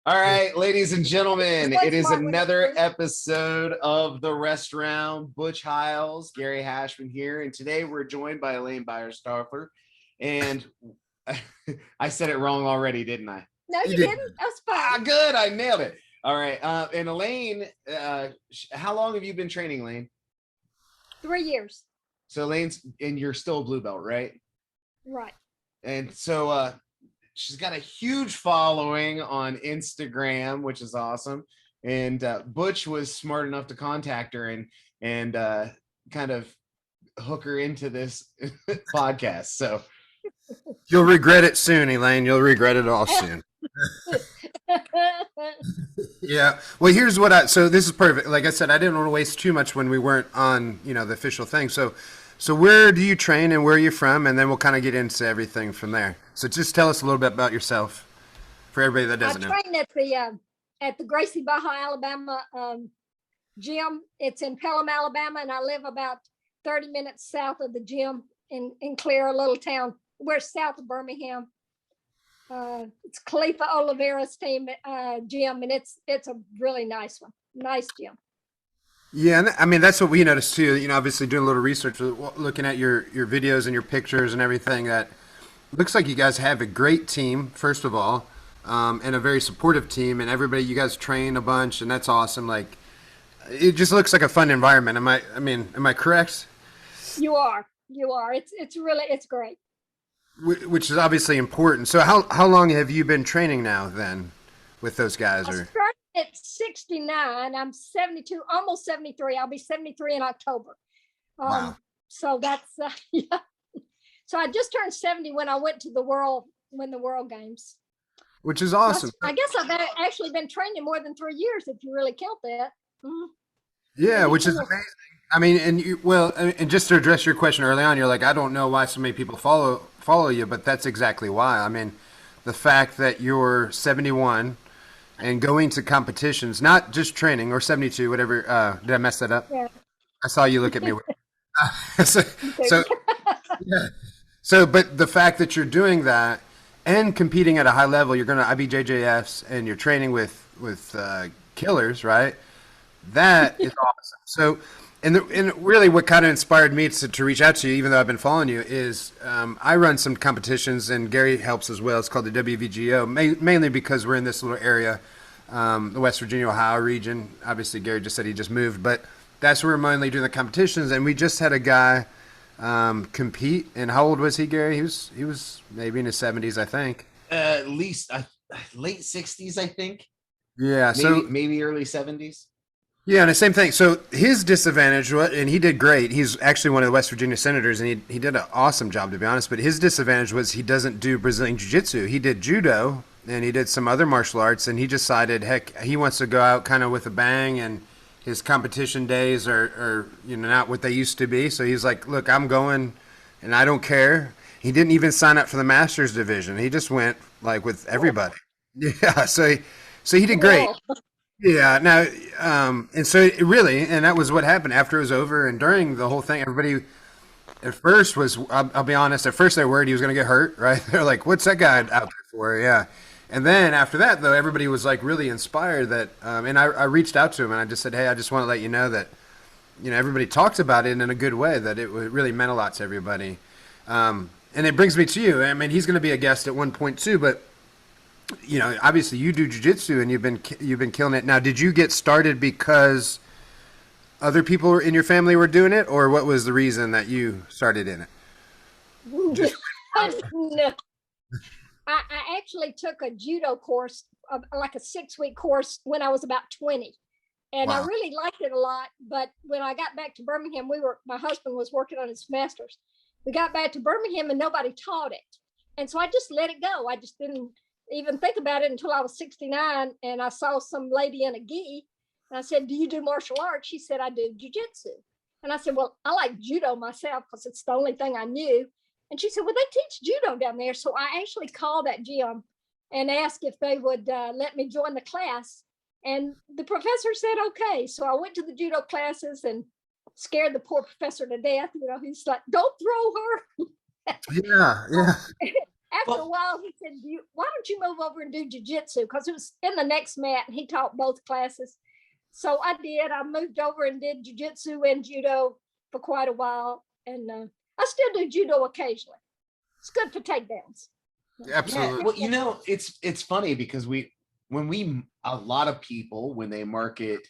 All right, ladies and gentlemen, What's it is smart when it's another free? episode of The Rest Round. Butch Hiles, Gary Hashman here, and today we're joined by Elaine Byerstarfer. And I said it wrong already, didn't I? No, you did. didn't. That was fine. Good, I nailed it. All right, and Elaine, how long have you been training, Elaine? 3 years. So Elaine's, and you're still a blue belt, right? Right. And so she's got a huge following on Instagram, which is awesome. And Butch was smart enough to contact her and kind of hook her into this podcast. So You'll regret it soon, Elaine. You'll regret it all soon. Yeah. Well, here's what so this is perfect. Like I said, I didn't want to waste too much when we weren't on, the official thing. So where do you train and where are you from? And then we'll kind of get into everything from there. So just tell us a little bit about yourself for everybody that doesn't know. I train at the Gracie, Barra, Alabama gym. It's in Pelham, Alabama, and I live about 30 minutes south of the gym in Clear, a little town. We're south of Birmingham. It's Khalifa Oliveira's team gym, and it's a really nice one. Nice gym. Yeah, and I mean that's what we noticed too. Obviously doing a little research, looking at your videos and your pictures and everything. That looks like you guys have a great team, first of all, and a very supportive team. And everybody, you guys train a bunch, and that's awesome. Like, it just looks like a fun environment. Am I correct? You are. It's great. Which is obviously important. So how long have you been training now then with those guys? I started at 69. I'm 72, almost 73. I'll be 73 in October. Wow. So that's yeah. So I just turned 70 when I went to the World Games. Which is awesome. I guess I've actually been training more than 3 years if you really count that. Mm-hmm. Yeah, which is amazing. I mean, and just to address your question early on, you're like, I don't know why so many people follow you, but that's exactly why. I mean, the fact that you're 71 and going to competitions, not just training, or 72, whatever. Did I mess that up? Yeah. I saw you look at me. So yeah. So, but the fact that you're doing that and competing at a high level, you're going to IBJJFs and you're training with killers, right? That is awesome. So, and really what kind of inspired me to reach out to you, even though I've been following you, is I run some competitions, and Gary helps as well. It's called the WVGO, mainly because we're in this little area, the West Virginia, Ohio region. Obviously, Gary just said he just moved, but that's where we're mainly doing the competitions. And we just had a guy compete. And how old was he, Gary? He was maybe in his 70s, I think. At least late 60s, I think. Yeah, maybe early 70s. Yeah, and the same thing. So his disadvantage, and he did great. He's actually one of the West Virginia senators, and he did an awesome job, to be honest. But his disadvantage was he doesn't do Brazilian Jiu-Jitsu. He did judo, and he did some other martial arts, and he decided, heck, he wants to go out kind of with a bang, and his competition days are not what they used to be. So he's like, look, I'm going, and I don't care. He didn't even sign up for the Masters division. He just went like with everybody. Yeah, so he did great. Yeah. Now, and so and that was what happened after it was over, and during the whole thing, everybody at first was, I'll be honest, at first they were worried he was going to get hurt, right? They're like, what's that guy out there for? Yeah. And then after that, though, everybody was like really inspired that, and I reached out to him and I just said, hey, I just want to let you know that, everybody talked about it in a good way, that it really meant a lot to everybody. And it brings me to you. I mean, he's going to be a guest at one point too, but obviously you do jiu-jitsu and you've been killing it. Now, did you get started because other people in your family were doing it, or what was the reason that you started in it? No. I actually took a judo course, like a 6-week course, when I was about 20. And Wow. I really liked it a lot. But when I got back to Birmingham, my husband was working on his master's. We got back to Birmingham and nobody taught it. And so I just let it go. I just didn't even think about it until I was 69. And I saw some lady in a gi. And I said, do you do martial arts? She said, I do jiu-jitsu. And I said, well, I like judo myself because it's the only thing I knew. And she said, well, they teach judo down there. So I actually called that gym and asked if they would let me join the class. And the professor said, okay. So I went to the judo classes and scared the poor professor to death. He's like, don't throw her. Yeah. After a while, he said, why don't don't you move over and do jiu-jitsu? Because it was in the next mat and he taught both classes. So I did. I moved over and did jiu-jitsu and judo for quite a while. And I still do judo occasionally. It's good for takedowns. Absolutely. Yeah, well, you know, it's funny because a lot of people, when they market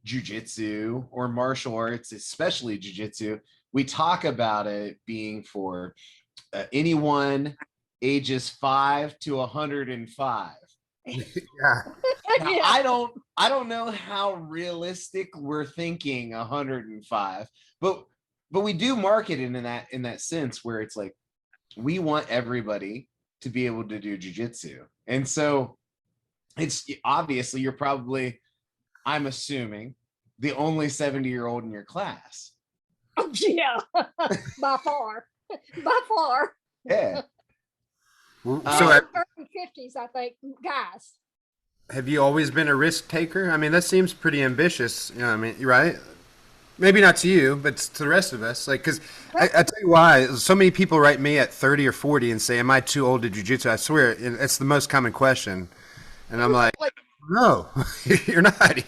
jiu-jitsu or martial arts, especially jiu-jitsu, we talk about it being for anyone ages 5 to 105. Yeah. Now, Yeah. I don't know how realistic we're thinking 105, but we do market it in that sense where it's like we want everybody to be able to do jiu-jitsu. And so it's obviously you're probably, I'm assuming, the only 70-year-old in your class. Oh, yeah. By far. By far. Yeah. So Early 50s, I think, guys. have you always been a risk taker? I mean, that seems pretty ambitious. You know, I mean, right? Maybe not to you, but to the rest of us. Like, because I tell you why. So many people write me at 30 or 40 and say, "Am I too old to jiu-jitsu?" I swear, it's the most common question, and I'm like, "No, you're not."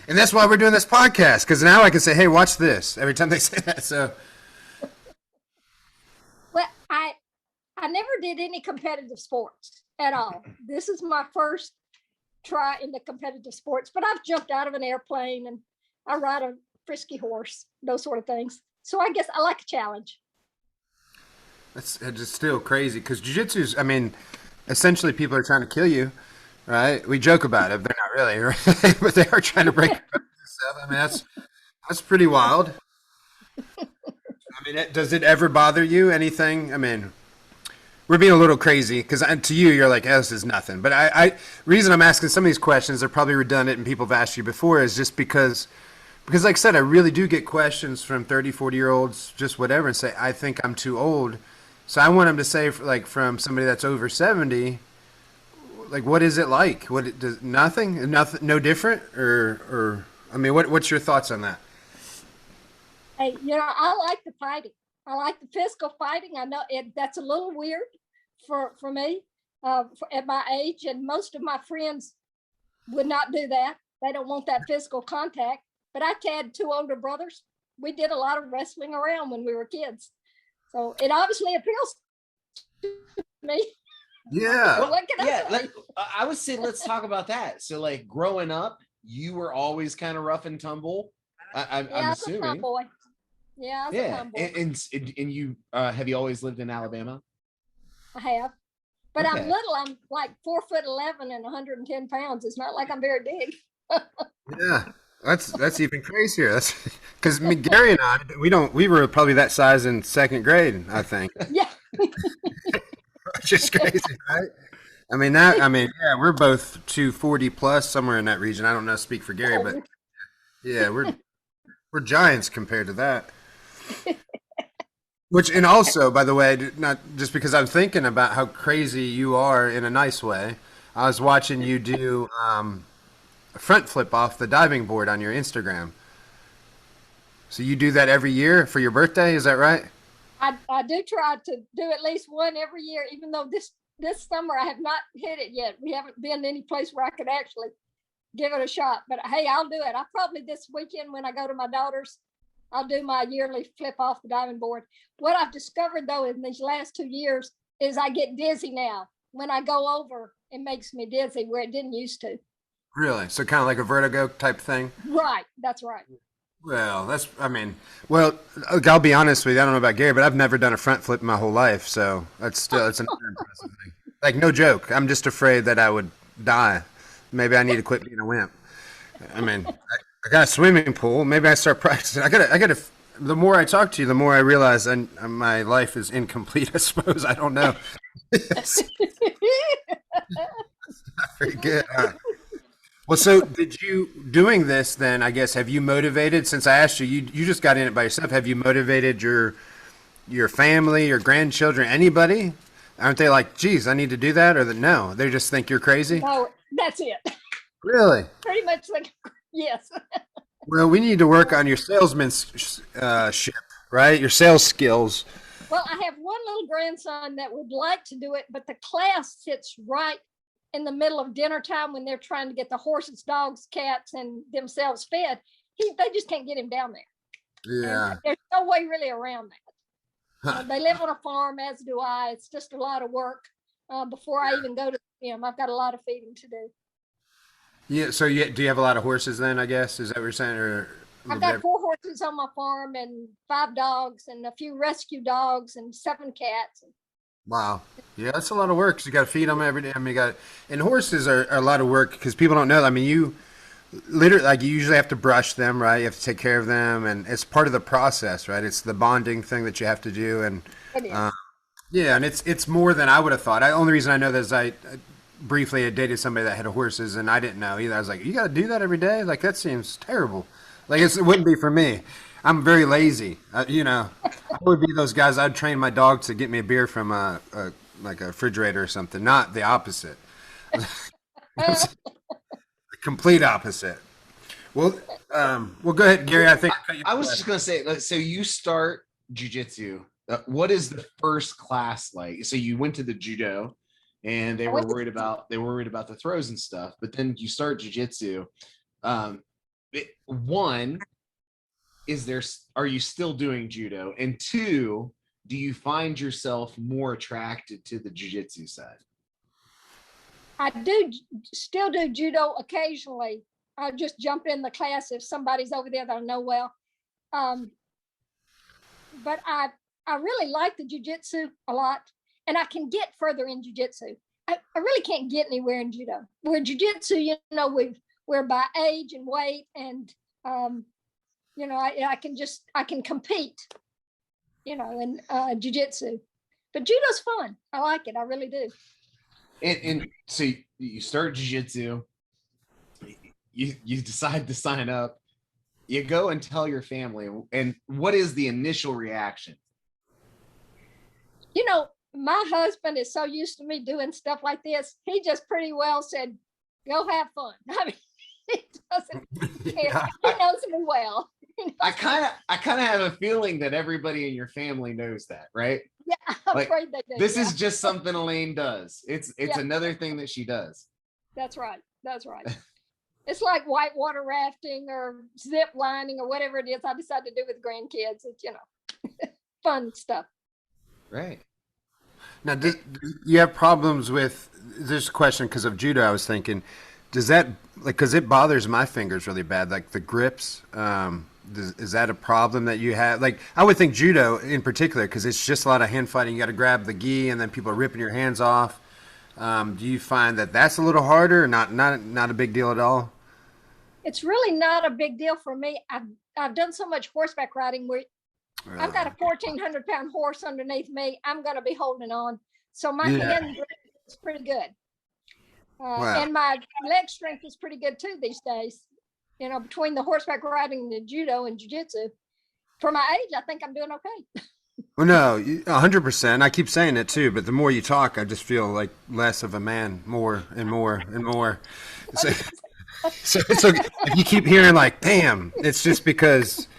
And that's why we're doing this podcast, because now I can say, "Hey, watch this." Every time they say that, so. Well, I never did any competitive sports at all. This is my first try in the competitive sports, but I've jumped out of an airplane and I ride a frisky horse, those sort of things. So I guess I like a challenge. That's just still crazy because jiu-jitsu's, I mean, essentially people are trying to kill you, right? We joke about it, but they're not really, right? But they are trying to break stuff. I mean, that's pretty wild. I mean, does it ever bother you, anything? I mean, we're being a little crazy because to you, you're like, oh, this is nothing. But reason I'm asking some of these questions, they're probably redundant and people have asked you before, is just because like I said, I really do get questions from 30, 40-year-olds, just whatever, and say, I think I'm too old. So I want them to say, like, from somebody that's over 70, like, what is it like? Nothing, no different? Or I mean, what's your thoughts on that? Hey, I like the fighting. I like the physical fighting. I know that's a little weird for me at my age, and most of my friends would not do that. They don't want that physical contact. But I had 2 older brothers. We did a lot of wrestling around when we were kids. So it obviously appeals to me. Yeah. Well, I would say let's talk about that. So, like, growing up, you were always kind of rough and tumble. I'm assuming. A tomboy. Yeah, I was a tomboy. And you have you always lived in Alabama? I have. But Okay. I'm little. I'm like 4'11" and 110 pounds. It's not like I'm very big. Yeah. That's even crazier. That's because Gary and I, we were probably that size in 2nd grade, I think. Yeah. Just crazy, right? I mean, yeah, we're both 240 plus, somewhere in that region. I don't know, speak for Gary, but yeah, we're giants compared to that. And also, by the way, not just because I'm thinking about how crazy you are in a nice way. I was watching you do a front flip off the diving board on your Instagram. So you do that every year for your birthday, is that right? I do try to do at least one every year, even though this summer I have not hit it yet. We haven't been any place where I could actually give it a shot. But hey, I'll do it. I probably this weekend when I go to my daughter's, I'll do my yearly flip off the diving board. What I've discovered though in these last 2 years is I get dizzy now. When I go over, it makes me dizzy where it didn't used to. Really? So kind of like a vertigo type thing? Right. That's right. Well, I'll be honest with you. I don't know about Gary, but I've never done a front flip in my whole life. So it's another impressive thing. Like, no joke. I'm just afraid that I would die. Maybe I need to quit being a wimp. I mean, I got a swimming pool. Maybe I start practicing. I gotta. The more I talk to you, the more I realize my life is incomplete. I suppose I don't know. It's not very good. Well, so did you doing this then? I guess have you motivated? Since I asked you, you just got in it by yourself. Have you motivated your family, your grandchildren, anybody? Aren't they like, geez, I need to do that, or no? They just think you're crazy. No, that's it. Really? Pretty much like yes. Well, we need to work on your salesmanship, right? Your sales skills. Well, I have one little grandson that would like to do it, but the class sits right in the middle of dinner time when they're trying to get the horses, dogs, cats, and themselves fed. They just can't get him down there. Yeah. And there's no way really around that. They live on a farm, as do I. It's just a lot of work before I even go to the gym. I've got a lot of feeding to do. Yeah. So do you have a lot of horses then, I guess? Is that what you're saying? Or I've got 4 horses on my farm and 5 dogs and a few rescue dogs and 7 cats. Wow. Yeah, that's a lot of work. 'Cause you got to feed them every day. I mean, and horses are a lot of work because people don't know. I mean, you literally, like, you usually have to brush them, right? You have to take care of them, and it's part of the process, right? It's the bonding thing that you have to do, and yeah, and it's more than I would have thought. The only reason I know that is I briefly had dated somebody that had horses, and I didn't know either. I was like, you got to do that every day? Like, that seems terrible. Like, it wouldn't be for me. I'm very lazy. I would be those guys. I'd train my dog to get me a beer from like a refrigerator or something. Not the opposite. The complete opposite. Well, go ahead, Gary. I was just gonna say. So you start jiu-jitsu. What is the first class like? So you went to the judo, and they were worried about the throws and stuff. But then you start jiu-jitsu. One, are you still doing judo? And 2, do you find yourself more attracted to the jiu-jitsu side? I still do judo occasionally. I just jump in the class if somebody's over there that I know well. But I really like the jiu-jitsu a lot, and I can get further in jiu-jitsu. I really can't get anywhere in judo. Where jiu-jitsu, we're by age and weight, and I can compete, in jiu-jitsu. But judo's fun. I like it. I really do. And so you start jiu-jitsu, you decide to sign up, you go and tell your family, and what is the initial reaction? My husband is so used to me doing stuff like this. He just pretty well said, go have fun. I mean, he doesn't care. He knows me well. I kind of have a feeling that everybody in your family knows that, right? Yeah, I'm afraid they do. This is just something Elaine does. It's another thing that she does. That's right. It's like whitewater rafting or zip lining or whatever it is I decide to do with grandkids. It's, fun stuff. Right. Now, do you have problems with this question because of judo? I was thinking, does that, because it bothers my fingers really bad, like the grips. Is that a problem that you have? Like, I would think judo in particular, because it's just a lot of hand fighting. You got to grab the gi, and then people are ripping your hands off. Do you find that that's a little harder, or not a big deal at all? It's really not a big deal for me. I've done so much horseback riding where I've got a 1,400-pound horse underneath me. I'm going to be holding on. So my hand grip is pretty good. Wow. And my leg strength is pretty good too these days. Between the horseback riding and the judo and jiu-jitsu. For my age, I think I'm doing okay. Well, no, 100%. I keep saying it too, but the more you talk, I just feel like less of a man, more and more and more. So if you keep hearing like, damn, it's just because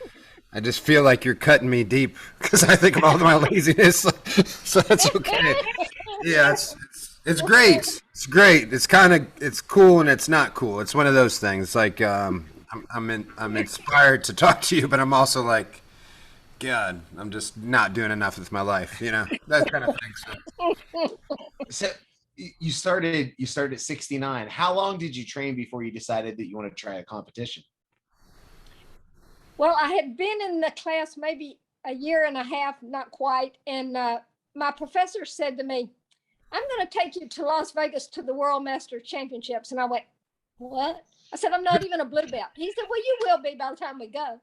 I just feel like you're cutting me deep because I think of all my laziness. So that's okay. Yeah, it's great. It's great. It's cool and it's not cool. It's one of those things. It's like I'm inspired to talk to you, but I'm also like, God, I'm just not doing enough with my life. That kind of thing. So you started at 69. How long did you train before you decided that you want to try a competition? Well, I had been in the class maybe a year and a half, not quite. And my professor said to me, I'm going to take you to Las Vegas to the World Master Championships. And I went, what? I said, I'm not even a blue belt. He said, well, you will be by the time we go.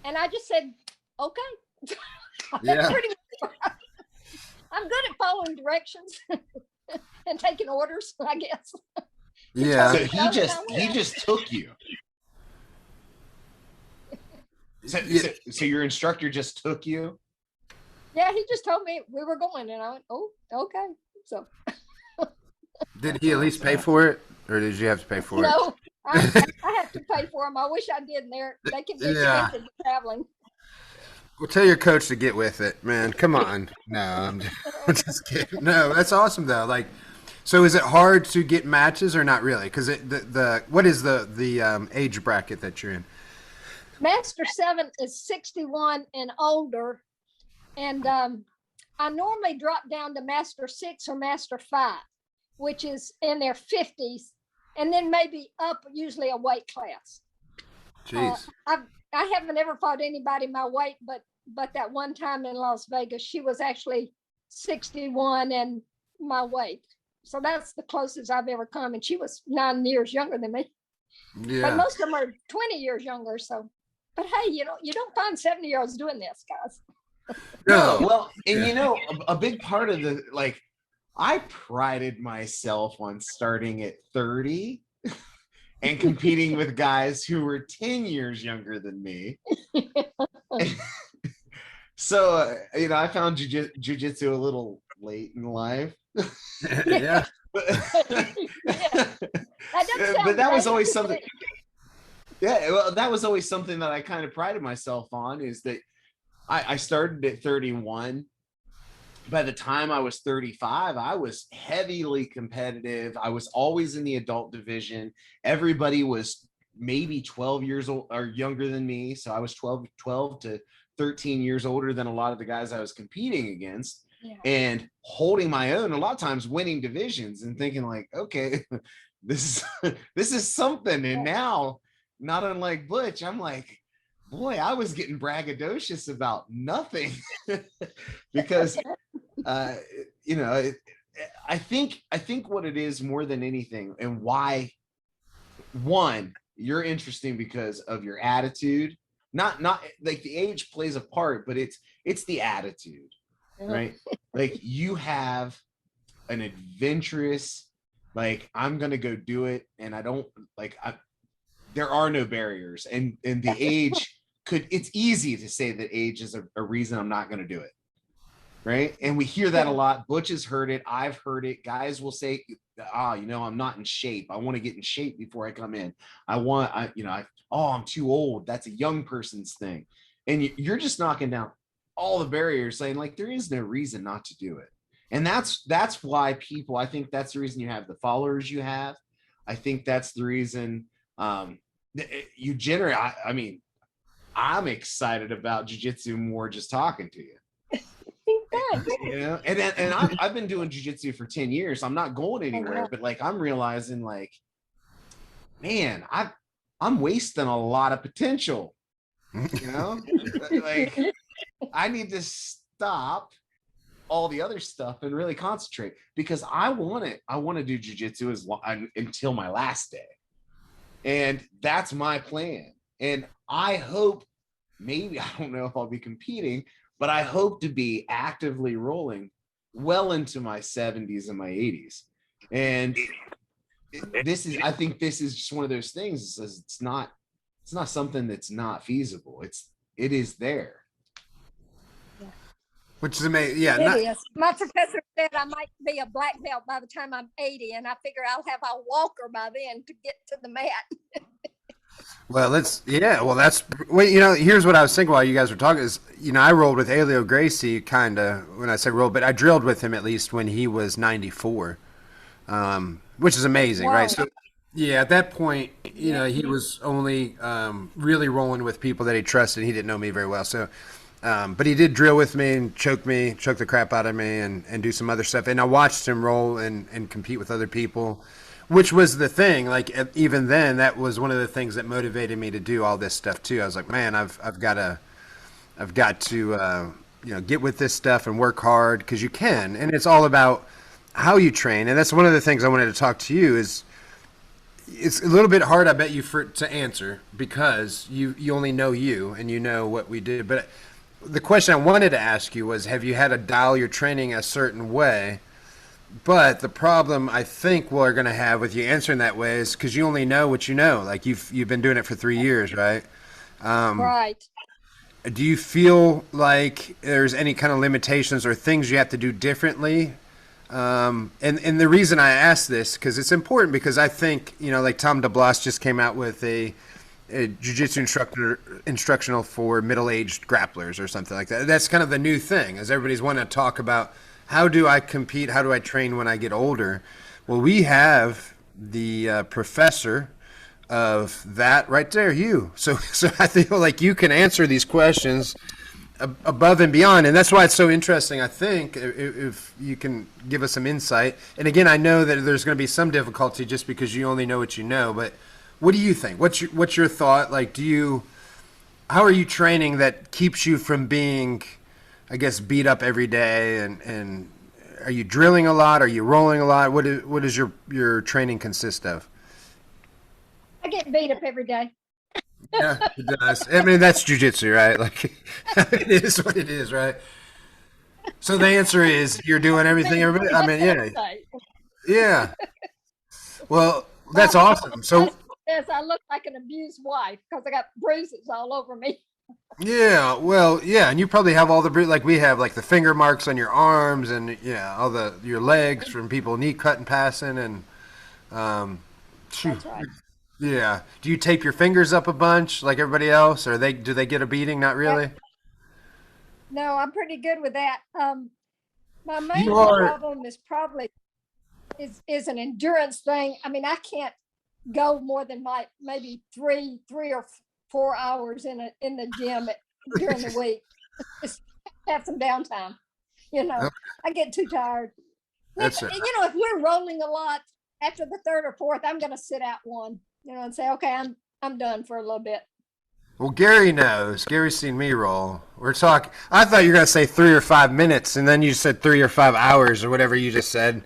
And I just said, okay. Yeah. I'm good at following directions and taking orders, I guess. Yeah. So he just took you. So your instructor just took you? Yeah, he just told me we were going, and I went, oh, okay. So did he at least pay for it, or did you have to pay for it? No, I have to pay for them. I wish I did. They can be expensive traveling. Well, tell your coach to get with it, man. Come on. No, I'm just kidding. No, that's awesome though. Like, So is it hard to get matches or not really? Because what is the age bracket that you're in? Master 7 is 61 and older. And I normally drop down to Master 6 or Master 5, which is in their 50s, and then maybe up usually a weight class. Jeez. I haven't ever fought anybody my weight, but that one time in Las Vegas, she was actually 61 and my weight. So that's the closest I've ever come. And she was 9 years younger than me. Yeah. But most of them are 20 years younger. So, but hey, you don't find 70-year-olds doing this, guys. No, well, and you know, a big part of the, like, I prided myself on starting at 30 and competing with guys who were 10 years younger than me. So, you know, I found jiu-jitsu a little late in life. Yeah. But, That but that was always something. Yeah, well, that was always something that I kind of prided myself on, is that I started at 31. By the time I was 35, I was heavily competitive. I was always in the adult division. Everybody was maybe 12 years old or younger than me. So I was 12 to 13 years older than a lot of the guys I was competing against. Yeah. And holding my own, a lot of times winning divisions and thinking like, okay, this is something. And now, not unlike Butch, I'm like, boy, I was getting braggadocious about nothing. Because you know, I think what it is more than anything, and why, one, you're interesting because of your attitude. Not like the age plays a part, but it's the attitude, right? Like, you have an adventurous, like, I'm gonna go do it, and I don't like, there are no barriers, and the age it's easy to say that age is a reason I'm not going to do it, right? And we hear that a lot. Butch has heard it. I've heard it. Guys will say, you know, I'm not in shape. I want to get in shape before I come in. I'm too old. That's a young person's thing. And you're just knocking down all the barriers, saying like, there is no reason not to do it. And that's why people, I think that's the reason you have the followers you have. I think that's the reason you generate, I mean, I'm excited about jiu-jitsu more just talking to you. You know, and I've been doing jiu-jitsu for 10 years. I'm not going anywhere, but like, I'm realizing like, man, I'm wasting a lot of potential. You know, like, I need to stop all the other stuff and really concentrate, because I want to do jiu-jitsu until my last day. And that's my plan. And I hope, maybe, I don't know if I'll be competing, but I hope to be actively rolling well into my 70s and my 80s. And I think this is just one of those things. It's not something that's not feasible. It is there. Which is amazing. Yeah. It is. My professor said I might be a black belt by the time I'm 80, and I figure I'll have a walker by then to get to the mat. Well, you know, here's what I was thinking while you guys were talking is, you know, I rolled with Gracie kind of, when I say rolled, but I drilled with him at least when he was 94, which is amazing, Wow. right? So, yeah, at that point, you know, he was only really rolling with people that he trusted. He didn't know me very well. So, but he did drill with me and choke the crap out of me and do some other stuff. And I watched him roll and compete with other people, which was the thing. Like, even then, that was one of the things that motivated me to do all this stuff too. I was like, man, I've got to you know, get with this stuff and work hard, because you can. And it's all about how you train. And that's one of the things I wanted to talk to you is, it's a little bit hard, I bet you, to answer, because you only know you and you know what we did. But the question I wanted to ask you was, have you had to dial your training a certain way? But the problem I think we're going to have with you answering that way is because you only know what you know. Like, you've been doing it for 3 years, right? Right. Do you feel like there's any kind of limitations or things you have to do differently? And the reason I ask this, because it's important, because I think, you know, like Tom DeBlas just came out with a jiu-jitsu instructional for middle-aged grapplers or something like that. That's kind of the new thing, as everybody's wanting to talk about how do I compete? How do I train when I get older? Well, we have the professor of that right there, you. So I feel like you can answer these questions above and beyond, and that's why it's so interesting. I think if you can give us some insight, and again, I know that there's going to be some difficulty just because you only know what you know. But what do you think? What's your thought? Like, how are you training that keeps you from being, I guess, beat up every day? And are you drilling a lot? Are you rolling a lot? What does your training consist of? I get beat up every day. Yeah, it does. I mean, that's jujitsu, right? Like, it is what it is, right? So the answer is you're doing everything. Everybody, I mean, yeah, yeah. Well, that's awesome. So, Yes, I look like an abused wife because I got bruises all over me. yeah, well, yeah, and you probably have all the like we have, like the finger marks on your arms, and yeah, all your legs from people knee cutting, passing, and That's right. yeah. Do you tape your fingers up a bunch like everybody else, or do they get a beating? Not really. No, I'm pretty good with that. My main You are. problem is probably is an endurance thing. I mean, I can't go more than maybe three or 4 hours in the gym during the week. Just have some downtime. I get too tired. That's it. If we're rolling a lot, after the third or fourth, I'm going to sit out one. And say, okay, I'm done for a little bit. Well, Gary knows. Gary's seen me roll. We're talking. I thought you were gonna say 3 or 5 minutes, and then you said 3 or 5 hours or whatever you just said.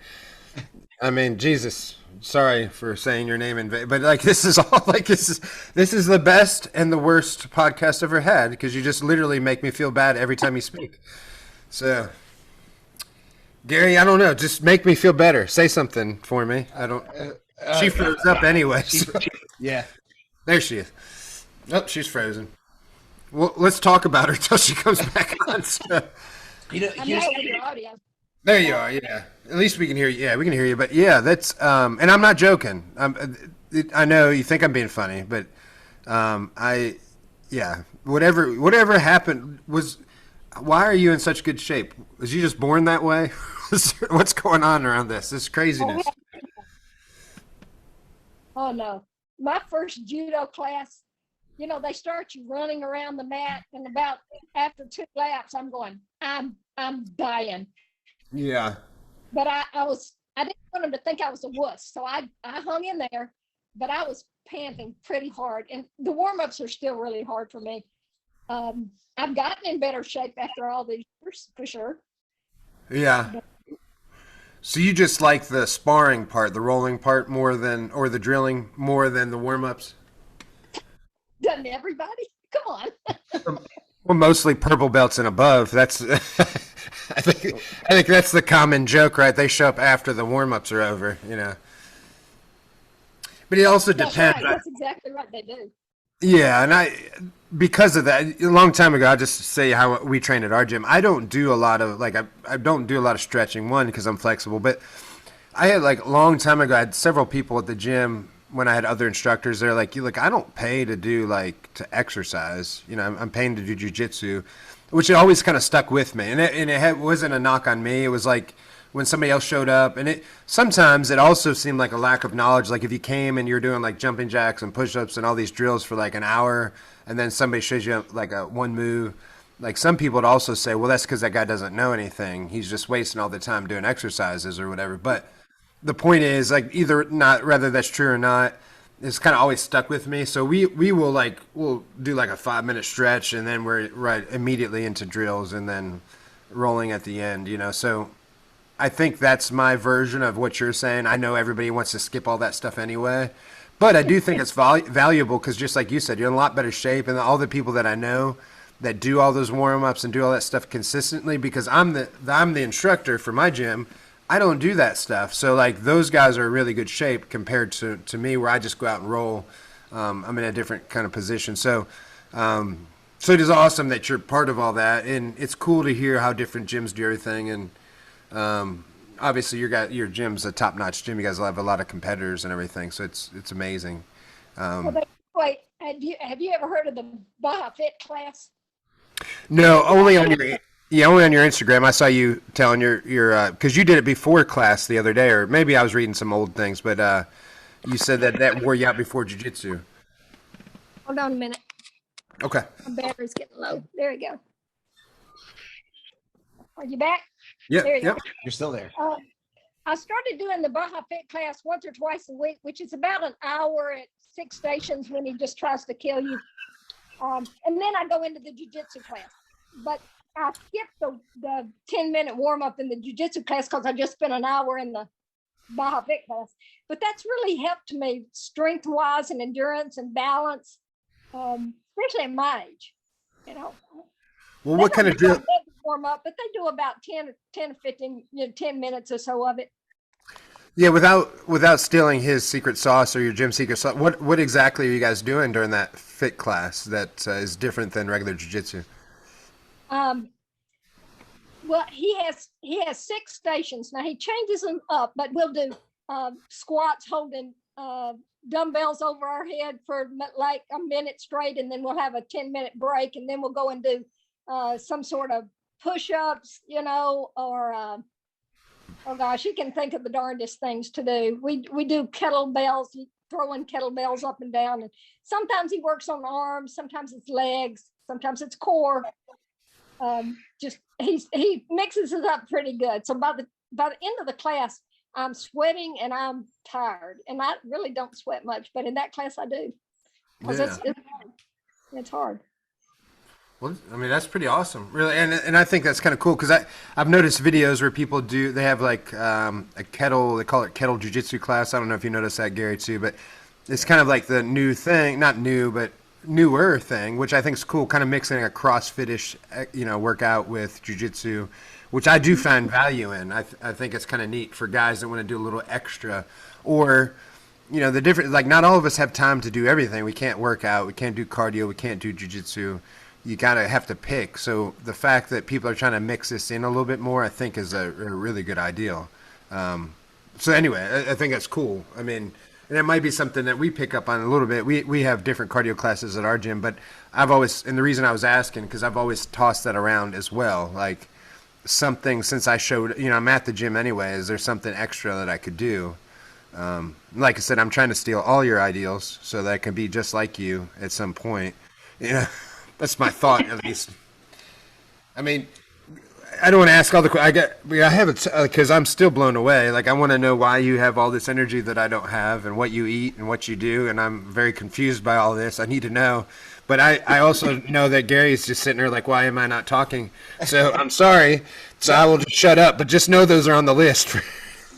I mean, Jesus. Sorry for saying your name in vain, but like this is all like this is the best and the worst podcast I've ever had because you just literally make me feel bad every time you speak. So, Gary, I don't know. Just make me feel better. Say something for me. I don't. She froze up anyway. So. Yeah. There she is. Oh, she's frozen. Well, let's talk about her until she comes back on. So. I'm not with your audio. There you are. Yeah. At least we can hear you. Yeah, we can hear you. But yeah, that's and I'm not joking. I know you think I'm being funny, but whatever happened was. Why are you in such good shape? Was you just born that way? What's going on around this craziness? Oh no. My first judo class, they start you running around the mat, and about after 2 laps, I'm going, I'm dying. Yeah. But I didn't want them to think I was a wuss. So I hung in there, but I was panting pretty hard. And the warm-ups are still really hard for me. I've gotten in better shape after all these years, for sure. Yeah. So you just like the sparring part, the rolling part or the drilling more than the warm-ups? Doesn't everybody? Come on. Well, mostly purple belts and above. That's I think that's the common joke, right? They show up after the warm-ups are over, But it also depends. Right. That's exactly right. They do. Yeah, and because of that, a long time ago, I'll just say how we train at our gym. I don't do a lot of I don't do a lot of stretching. One, because I'm flexible, but I had a long time ago. I had several people at the gym when I had other instructors. They're like, I don't pay to do to exercise. I'm paying to do jujitsu, which it always kind of stuck with me. And it wasn't a knock on me. It was like when somebody else showed up, and sometimes it also seemed like a lack of knowledge. Like if you came and you're doing jumping jacks and push-ups and all these drills for an hour, and then somebody shows you a one move. Some people would also say, well, that's because that guy doesn't know anything. He's just wasting all the time doing exercises or whatever. But the point is, whether that's true or not, it's kind of always stuck with me. So we will we'll do a 5-minute stretch, and then we're right immediately into drills, and then rolling at the end. So I think that's my version of what you're saying. I know everybody wants to skip all that stuff anyway, but I do think it's valuable because just like you said, you're in a lot better shape, and all the people that I know that do all those warm-ups and do all that stuff consistently, because I'm the instructor for my gym. I don't do that stuff. So those guys are in really good shape compared to me, where I just go out and roll. I'm in a different kind of position. So it is awesome that you're part of all that. And it's cool to hear how different gyms do everything. And obviously your gym's a top-notch gym. You guys will have a lot of competitors and everything. So it's amazing. Wait, have you ever heard of the Baja Fit class? No, only on your Yeah, only on your Instagram. I saw you telling your because you did it before class the other day, or maybe I was reading some old things, but you said that wore you out before jujitsu. Hold on a minute. Okay. My battery's getting low. There we go. Are you back? Yep. There you Yep. go. You're still there. I started doing the Baja Fit class once or twice a week, which is about an hour at 6 stations when he just tries to kill you. And then I go into the jiu-jitsu class. But I skipped the 10-minute warm-up in the jiu-jitsu class because I just spent an hour in the Baja Fit class. But that's really helped me strength-wise and endurance and balance, especially at my age. You know, Well, what kind of drill? Warm up, but they do about 10 or 15, 10 minutes or so of it. Yeah, without stealing his secret sauce or your gym secret sauce, what exactly are you guys doing during that fit class that is different than regular jiu-jitsu? Well, he has 6 stations now. He changes them up, but we'll do squats holding dumbbells over our head for like a minute straight, and then we'll have a 10-minute break, and then we'll go and do some sort of push-ups, you know, or oh gosh, he can think of the darndest things to do. We do kettlebells, throwing kettlebells up and down, and sometimes he works on arms, sometimes it's legs, sometimes it's core. Just he mixes it up pretty good. So by the end of the class, I'm sweating and I'm tired, and I really don't sweat much, but in that class I do, because it's hard. Well, I mean, that's pretty awesome, really, and I think that's kind of cool because I've noticed videos where people they have like a kettle, they call it kettle jujitsu class. I don't know if you noticed that, Gary, too, but it's kind of like the new thing, not new, but newer thing, which I think is cool, kind of mixing a CrossFit-ish, workout with jujitsu, which I do find value in. I think it's kind of neat for guys that want to do a little extra, or the different, like, not all of us have time to do everything. We can't work out, we can't do cardio, we can't do jujitsu. You gotta have to pick. So the fact that people are trying to mix this in a little bit more, I think, is a really good ideal. So anyway, I think that's cool. I mean, and it might be something that we pick up on a little bit. We have different cardio classes at our gym, but and the reason I was asking, because I've always tossed that around as well. Like, something, since I showed, I'm at the gym anyway, is there something extra that I could do? Like I said, I'm trying to steal all your ideals so that I can be just like you at some point. That's my thought, at least. I mean, I don't want to ask all the questions. I have it because I'm still blown away. Like, I want to know why you have all this energy that I don't have, and what you eat and what you do. And I'm very confused by all this. I need to know. But I also know that Gary's just sitting there like, why am I not talking? So I'm sorry. So I will just shut up. But just know those are on the list.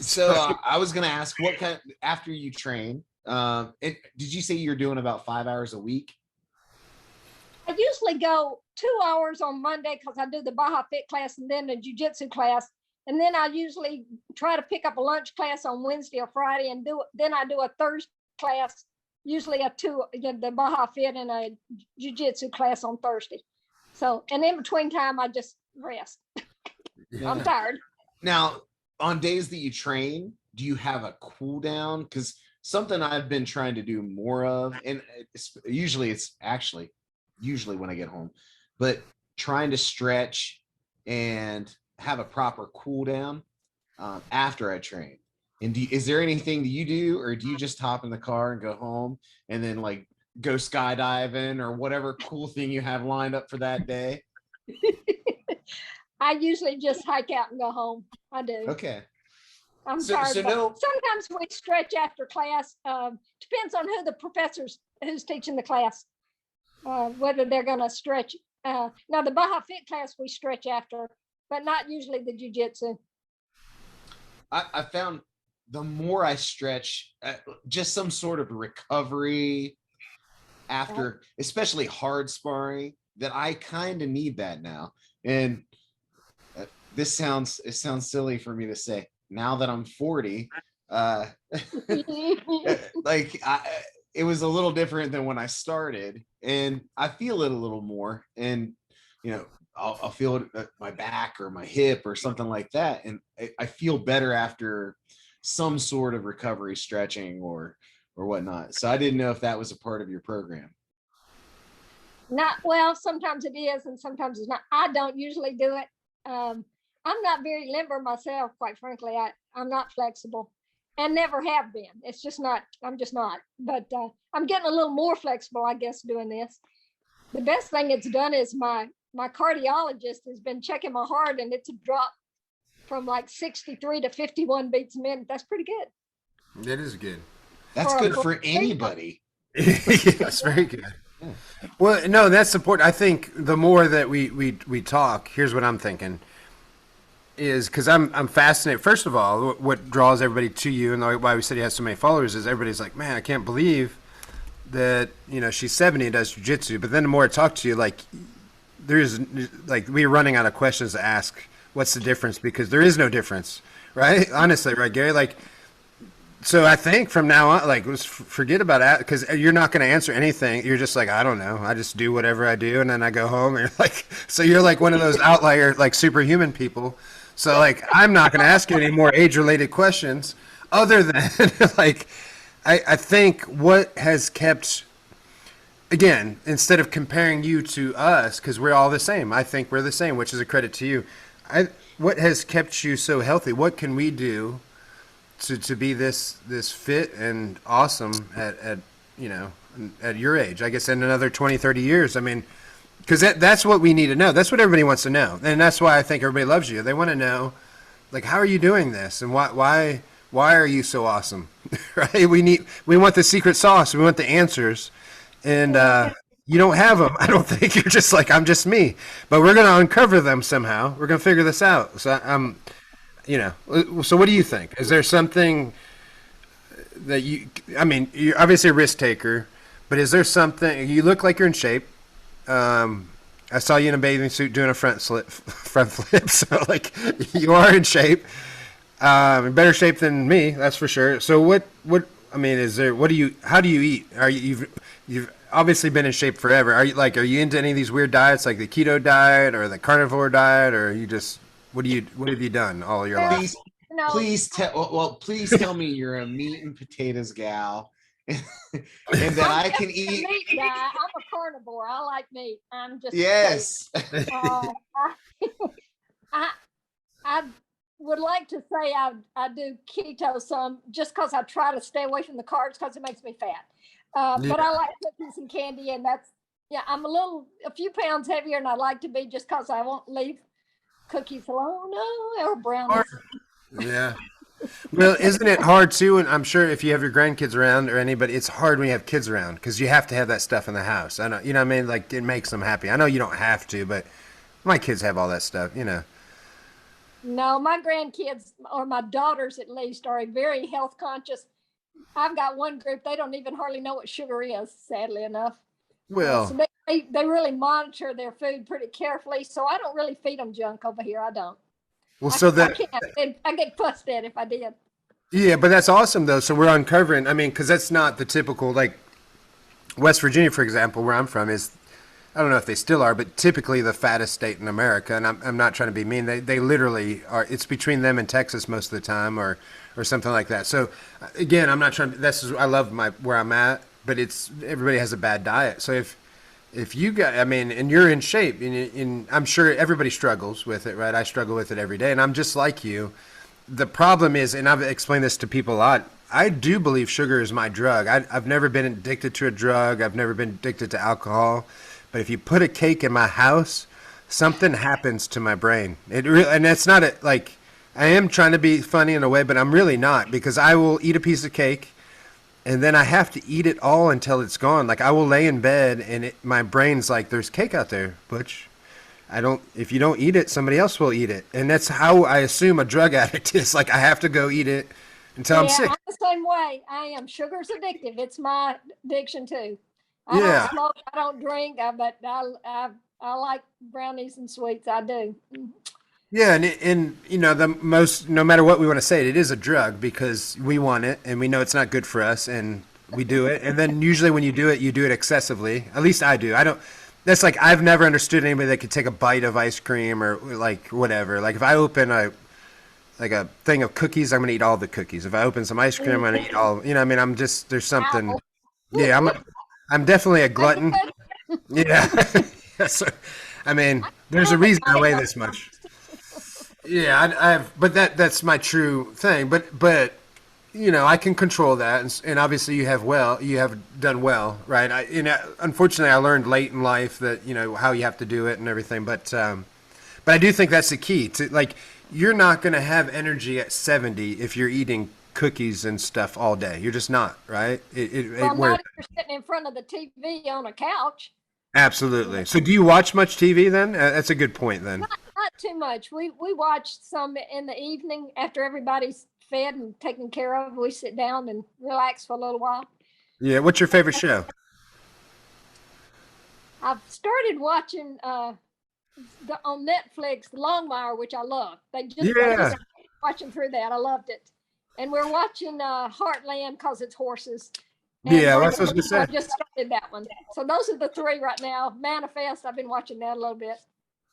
So I was going to ask, what kind, after you train, did you say you're doing about 5 hours a week? I usually go 2 hours on Monday because I do the Baja Fit class and then the jiu-jitsu class. And then I usually try to pick up a lunch class on Wednesday or Friday, and then I do a Thursday class, usually the Baja Fit and a jiu-jitsu class on Thursday. So, and in between time, I just rest. Yeah. I'm tired. Now, on days that you train, do you have a cool down? Because something I've been trying to do more of, and usually when I get home, but trying to stretch and have a proper cool down after I train. And is there anything that you do, or do you just hop in the car and go home and then like go skydiving or whatever cool thing you have lined up for that day? I usually just hike out and go home. I do. Okay. I'm tired. Sometimes we stretch after class. Depends on who's teaching the class. Whether they're going to stretch. Now, the Baja Fit class, we stretch after, but not usually the jiu-jitsu. I found the more I stretch, just some sort of recovery after, especially hard sparring, that I kind of need that now. And it sounds silly for me to say now that I'm 40, like it was a little different than when I started, and I feel it a little more, and I'll feel it at my back or my hip or something like that, and I feel better after some sort of recovery stretching or whatnot. So I didn't know if that was a part of your program. Not well. Sometimes it is, and sometimes it's not. I don't usually do it. I'm not very limber myself, quite frankly. I'm not flexible and never have been. It's just not, I'm just not. But I'm getting a little more flexible, I guess, doing this. The best thing it's done is my cardiologist has been checking my heart, and it's dropped from like 63 to 51 beats a minute. That's pretty good. That is good. That's good for anybody. Yes, very good. Yeah. Well, no, that's important. I think the more that we talk, here's what I'm thinking is, because I'm fascinated. First of all, what draws everybody to you and why we said you have so many followers is everybody's like, man, I can't believe that, you know, she's 70 and does jiu-jitsu. But then the more I talk to you, like, there's like, we're running out of questions to ask. What's the difference? Because there is no difference, right? Honestly, right, Gary? Like, so I think from now on, like, forget about it, because you're not going to answer anything. You're just like, I don't know. I just do whatever I do, and then I go home. And you're like, so you're like one of those outlier, like, superhuman people. So, like, I'm not going to ask you any more age-related questions other than, like, I think what has kept, again, instead of comparing you to us, because we're all the same, I think we're the same, which is a credit to you. What has kept you so healthy? What can we do to be this fit and awesome at you know, at your age? I guess in another 20, 30 years. I mean, because that's what we need to know. That's what everybody wants to know, and that's why I think everybody loves you. They want to know, like, how are you doing this, and why are you so awesome? Right? We want the secret sauce. We want the answers, and you don't have them. I don't think. You're just like, I'm just me. But we're going to uncover them somehow. We're going to figure this out. So you know, so what do you think? Is there something that I mean, you're obviously a risk taker, but is there something, you look like you're in shape. I saw you in a bathing suit doing a front flip. So, like, you are in shape, in better shape than me. That's for sure. So I mean, how do you eat? You've obviously been in shape forever. Are you into any of these weird diets, like the keto diet or the carnivore diet, or are you just, what have you done all your life? Please tell me you're a meat and potatoes gal, and that I can eat. I'm a carnivore. I like meat. I'm just yes. I would like to say I do keto some, just because I try to stay away from the carbs because it makes me fat. But I like cookies and candy, and I'm a few pounds heavier than I like to be, just because I won't leave cookies alone, or brownies. Yeah. Well, isn't it hard too? And I'm sure if you have your grandkids around or anybody, it's hard when you have kids around, because you have to have that stuff in the house. I know, you know what I mean? Like, it makes them happy. I know you don't have to, but my kids have all that stuff, you know. No, my grandkids, or my daughters at least, are very health conscious. I've got one group, they don't even hardly know what sugar is, sadly enough. Well, so they really monitor their food pretty carefully, so I don't really feed them junk over here. I don't. Well, so I get fussed at if I did. Yeah, but that's awesome though. So we're uncovering, I mean, because that's not the typical, like, West Virginia, for example, where I'm from, is, I don't know if they still are, but typically the fattest state in America. And I'm not trying to be mean. They literally are. It's between them and Texas most of the time, or something like that. So again, I'm not trying to, I love where I'm at, but everybody has a bad diet. So if you got, I mean, and you're in shape, and I'm sure everybody struggles with it, right? I struggle with it every day, and I'm just like you. The problem is, and I've explained this to people a lot, I do believe sugar is my drug. I've never been addicted to a drug. I've never been addicted to alcohol. But if you put a cake in my house, something happens to my brain. And it's not like, I am trying to be funny in a way, but I'm really not, because I will eat a piece of cake, and then I have to eat it all until it's gone. Like, I will lay in bed, and my brain's like, there's cake out there, Butch. If you don't eat it, somebody else will eat it. And that's how I assume a drug addict is. Like, I have to go eat it until I'm sick. I'm the same way. I am. Sugar's addictive. It's my addiction too. I don't smoke, I don't drink, but I like brownies and sweets. I do. Yeah, and you know, no matter what we want to say, it is a drug, because we want it and we know it's not good for us, and we do it. And then usually when you do it excessively. At least I do. That's like, I've never understood anybody that could take a bite of ice cream or like whatever. Like, if I open a thing of cookies, I'm gonna eat all the cookies. If I open some ice cream, I'm gonna eat all. You know, I mean, there's something. Yeah, I'm definitely a glutton. Yeah. So, I mean, there's a reason I weigh this much. Yeah, I've, but that's my true thing. But I can control that, and obviously you have done well, right? Unfortunately, I learned late in life that how you have to do it and everything. But I do think that's the key to like you're not going to have energy at 70 if you're eating cookies and stuff all day. You're just not, right? Well, Where not if you're sitting in front of the TV on a couch. absolutely. So do you watch much TV then? That's a good point then. Not too much. We watch some in the evening after everybody's fed and taken care of. We sit down and relax for a little while. Yeah. What's your favorite show? I've started watching on Netflix The Longmire, which I love. I just watching through that. I loved it. And we're watching Heartland because it's horses. And Yeah, that's what I was gonna say. I just started that one. So those are the three right now. Manifest, I've been watching that a little bit.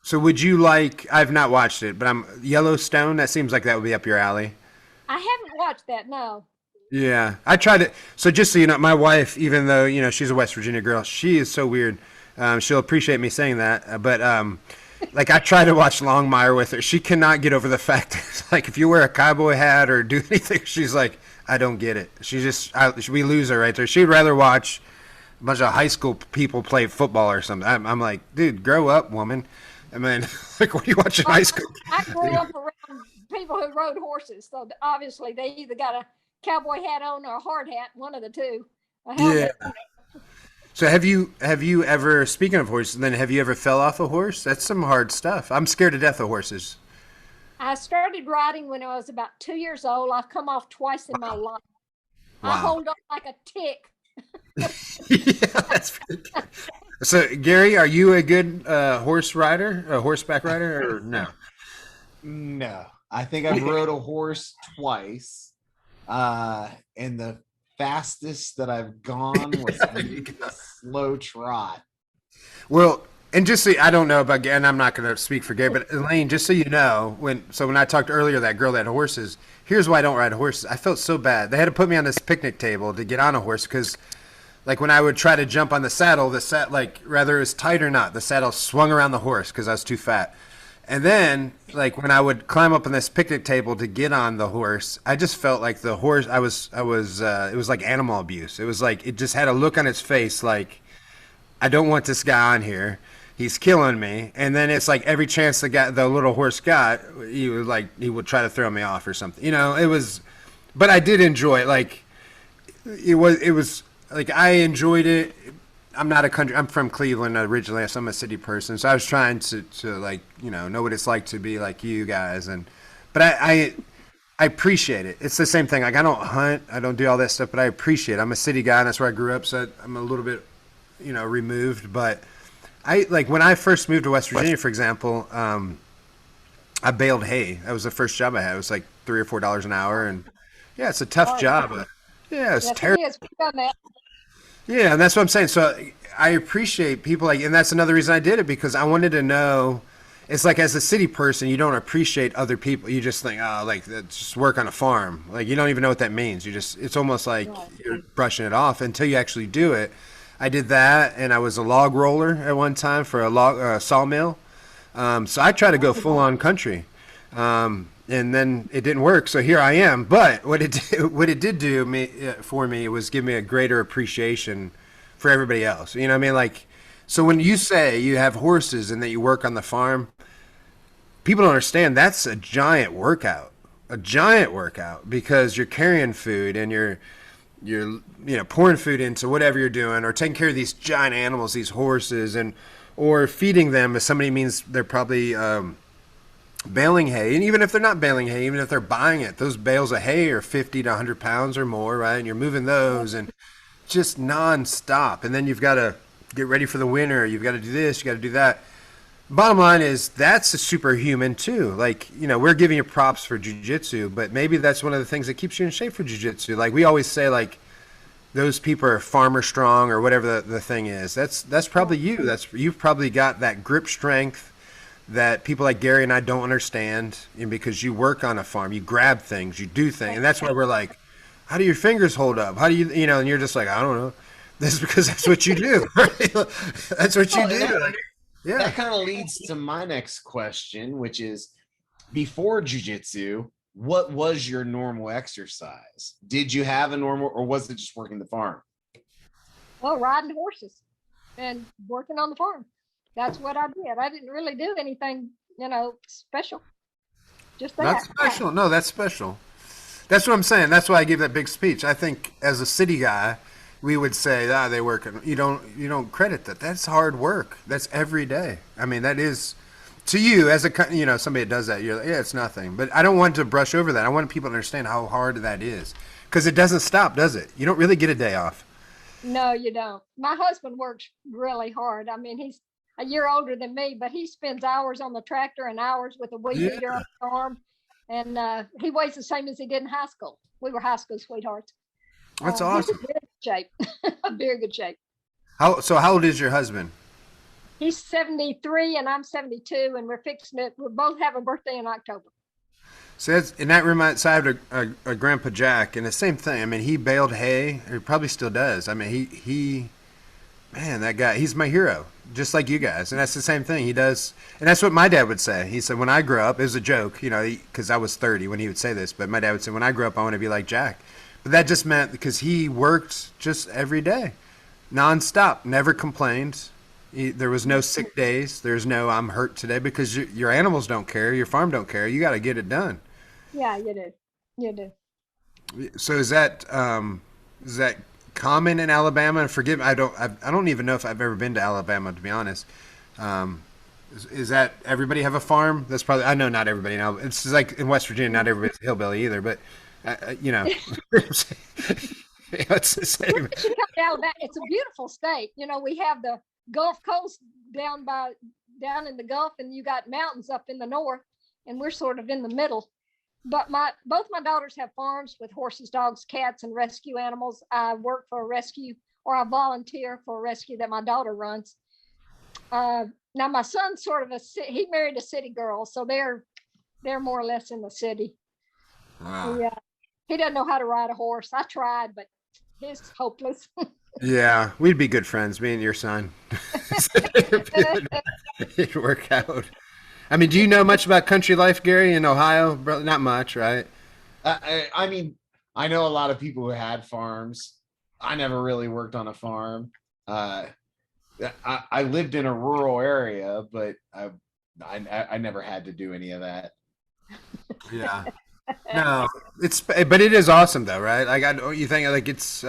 So would you like? I've not watched it, but I'm Yellowstone. That seems like that would be up your alley. I haven't watched that, no. Yeah, I tried it. So just so you know, my wife, even though she's a West Virginia girl, she is so weird. She'll appreciate me saying that, but like I try to watch Longmire with her. She cannot get over the fact that, like, if you wear a cowboy hat or do anything, she's like, I don't get it. We lose her right there. She'd rather watch a bunch of high school people play football or something. I'm like, dude, grow up, woman. I mean, like, what are you watching high school? I grew up around people who rode horses, so obviously they either got a cowboy hat on or a hard hat, one of the two. Yeah. So have you ever, speaking of horses, then have you ever fell off a horse? That's some hard stuff. I'm scared to death of horses. I started riding when I was about 2 years old. I've come off twice in my life. Wow. I hold on like a tick. Yeah, that's pretty good. So Gary, are you a good horseback rider, or no? No, I think I've rode a horse twice. And the fastest that I've gone was a slow trot. Well, and just so I don't know about, and I'm not going to speak for Gary, but Elaine, just so you know, when I talked earlier, that girl that had horses, here's why I don't ride horses. I felt so bad. They had to put me on this picnic table to get on a horse because, like, when I would try to jump on the saddle, like, whether it was tight or not, the saddle swung around the horse because I was too fat. And then, like, when I would climb up on this picnic table to get on the horse, I just felt like the horse, it was like animal abuse. It was like, it just had a look on its face like, I don't want this guy on here. He's killing me. And then it's like every chance the little horse got, he would try to throw me off or something. But I did enjoy it. Like, it was like, I enjoyed it. I'm from Cleveland originally, so I'm a city person. So I was trying to like, know what it's like to be like you guys. But I appreciate it. It's the same thing. Like, I don't hunt, I don't do all that stuff, but I appreciate it. I'm a city guy, and that's where I grew up. So I'm a little bit, removed. But like when I first moved to West Virginia, for example, I baled hay. That was the first job I had. It was like $3 or $4 an hour. And yeah, it's a tough job. Yeah, it's terrible. We've done that. Yeah, and that's what I'm saying. So I appreciate people and that's another reason I did it, because I wanted to know. It's like, as a city person, you don't appreciate other people. You just think, oh, like, just work on a farm. Like, you don't even know what that means. It's almost like you're brushing it off until you actually do it. I did that, and I was a log roller at one time for a sawmill. So I tried to go full on country. And then it didn't work, so here I am. But what it did do for me was give me a greater appreciation for everybody else. You know what I mean? Like, so when you say you have horses and that you work on the farm, people don't understand that's a giant workout. Because you're carrying food and you're pouring food into whatever you're doing, or taking care of these giant animals, these horses, or feeding them. If somebody means they're probably baling hay, and even if they're not baling hay, even if they're buying it, those bales of hay are 50 to 100 pounds or more, right? And you're moving those, and just nonstop. And then you've got to get ready for the winter. You've got to do this, you got to do that. Bottom line is, that's a superhuman too. Like, we're giving you props for jiu-jitsu, but maybe that's one of the things that keeps you in shape for jiu-jitsu. Like, we always say, like, those people are farmer strong, or whatever the thing is. That's probably you. You've probably got that grip strength that people like Gary and I don't understand, because you work on a farm, you grab things, you do things, and that's why we're like, how do your fingers hold up? How do you, and you're just like, I don't know. This is because that's what you do. Right? That's what you do. That kind of leads to my next question, which is, before jiu-jitsu, what was your normal exercise? Did you have a normal, or was it just working the farm? Well, riding horses and working on the farm. That's what I did. I didn't really do anything, special. Just that. That's special. No, that's special. That's what I'm saying. That's why I gave that big speech. I think as a city guy, we would say, they work. You don't credit that. That's hard work. That's every day. I mean, that is to you as a somebody that does that. You're like, yeah, it's nothing. But I don't want to brush over that. I want people to understand how hard that is, because it doesn't stop, does it? You don't really get a day off. No, you don't. My husband works really hard. I mean, he's a year older than me, but he spends hours on the tractor and hours with a weed eater on the farm. And he weighs the same as he did in high school. We were high school sweethearts. That's awesome. He's in good shape. Very good shape. How old is your husband? He's 73 and I'm 72, and we're both having a birthday in October. So that reminds me of a Grandpa Jack, and the same thing. I mean, he baled hay. He probably still does. I mean, man, that guy, he's my hero, just like you guys. And that's the same thing he does. And that's what my dad would say. He said, when I grow up, it was a joke, because I was 30 when he would say this. But my dad would say, when I grow up, I want to be like Jack. But that just meant because he worked just every day, nonstop, never complained. There was no sick days. There's no I'm hurt today, because your animals don't care. Your farm don't care. You got to get it done. Yeah, you do. You do. So is that common in Alabama? And forgive me, I don't even know if I've ever been to Alabama, to be honest. Is that everybody have a farm? That's probably, I know not everybody now. It's like in West Virginia, not everybody's a hillbilly either, but it's the same. It's a beautiful state. We have the Gulf Coast down in the Gulf, and you got mountains up in the north, and we're sort of in the middle. But both my daughters have farms with horses, dogs, cats, and rescue animals. I work for a rescue, or I volunteer for a rescue that my daughter runs. Now my son's sort of he married a city girl, so they're more or less in the city. Wow. Yeah, he doesn't know how to ride a horse. I tried, but he's hopeless. Yeah, we'd be good friends, me and your son. It'd work out. I mean, do you know much about country life, Gary, in Ohio? Not much, right? I mean, I know a lot of people who had farms. I never really worked on a farm. I lived in a rural area, but I never had to do any of that. Yeah. No, but it is awesome though, right? Like, you think like it's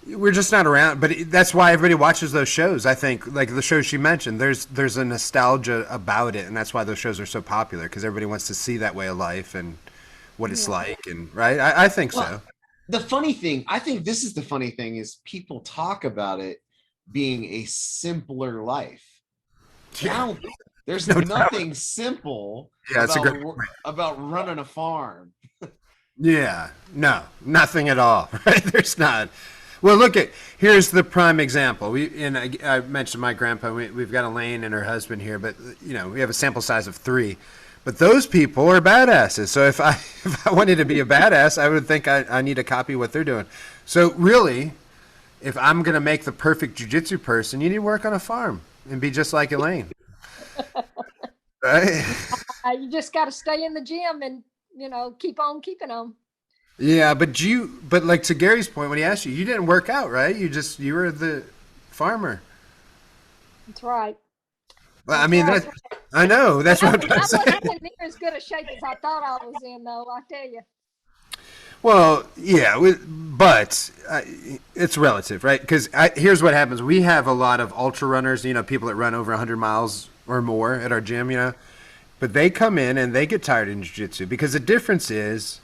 we're just not around, but that's why everybody watches those shows. I think, like the shows she mentioned, there's a nostalgia about it, and that's why those shows are so popular, because everybody wants to see that way of life and what it's like, and right. I think so. The funny thing, I think this is the funny thing, is people talk about it being a simpler life. Yeah. There's nothing simple about running a farm. Yeah, no, nothing at all. Right? There's not. Well, here's the prime example. I mentioned my grandpa. We've got Elaine and her husband here, but we have a sample size of 3. But those people are badasses. So if I wanted to be a badass, I would think I need to copy what they're doing. So really, if I'm going to make the perfect jiu-jitsu person, you need to work on a farm and be just like Elaine. Right? You just got to stay in the gym and keep on keeping on. Yeah, but like to Gary's point, when he asked you didn't work out, right? You were the farmer. That's right. Well, I mean, I know. That's what I'm trying to say. I wasn't near as good a shape as I thought I was in, though, I tell you. Well, yeah, but it's relative, right? Because here's what happens. We have a lot of ultra runners, people that run over 100 miles or more at our gym, But they come in and they get tired in jiu-jitsu, because the difference is,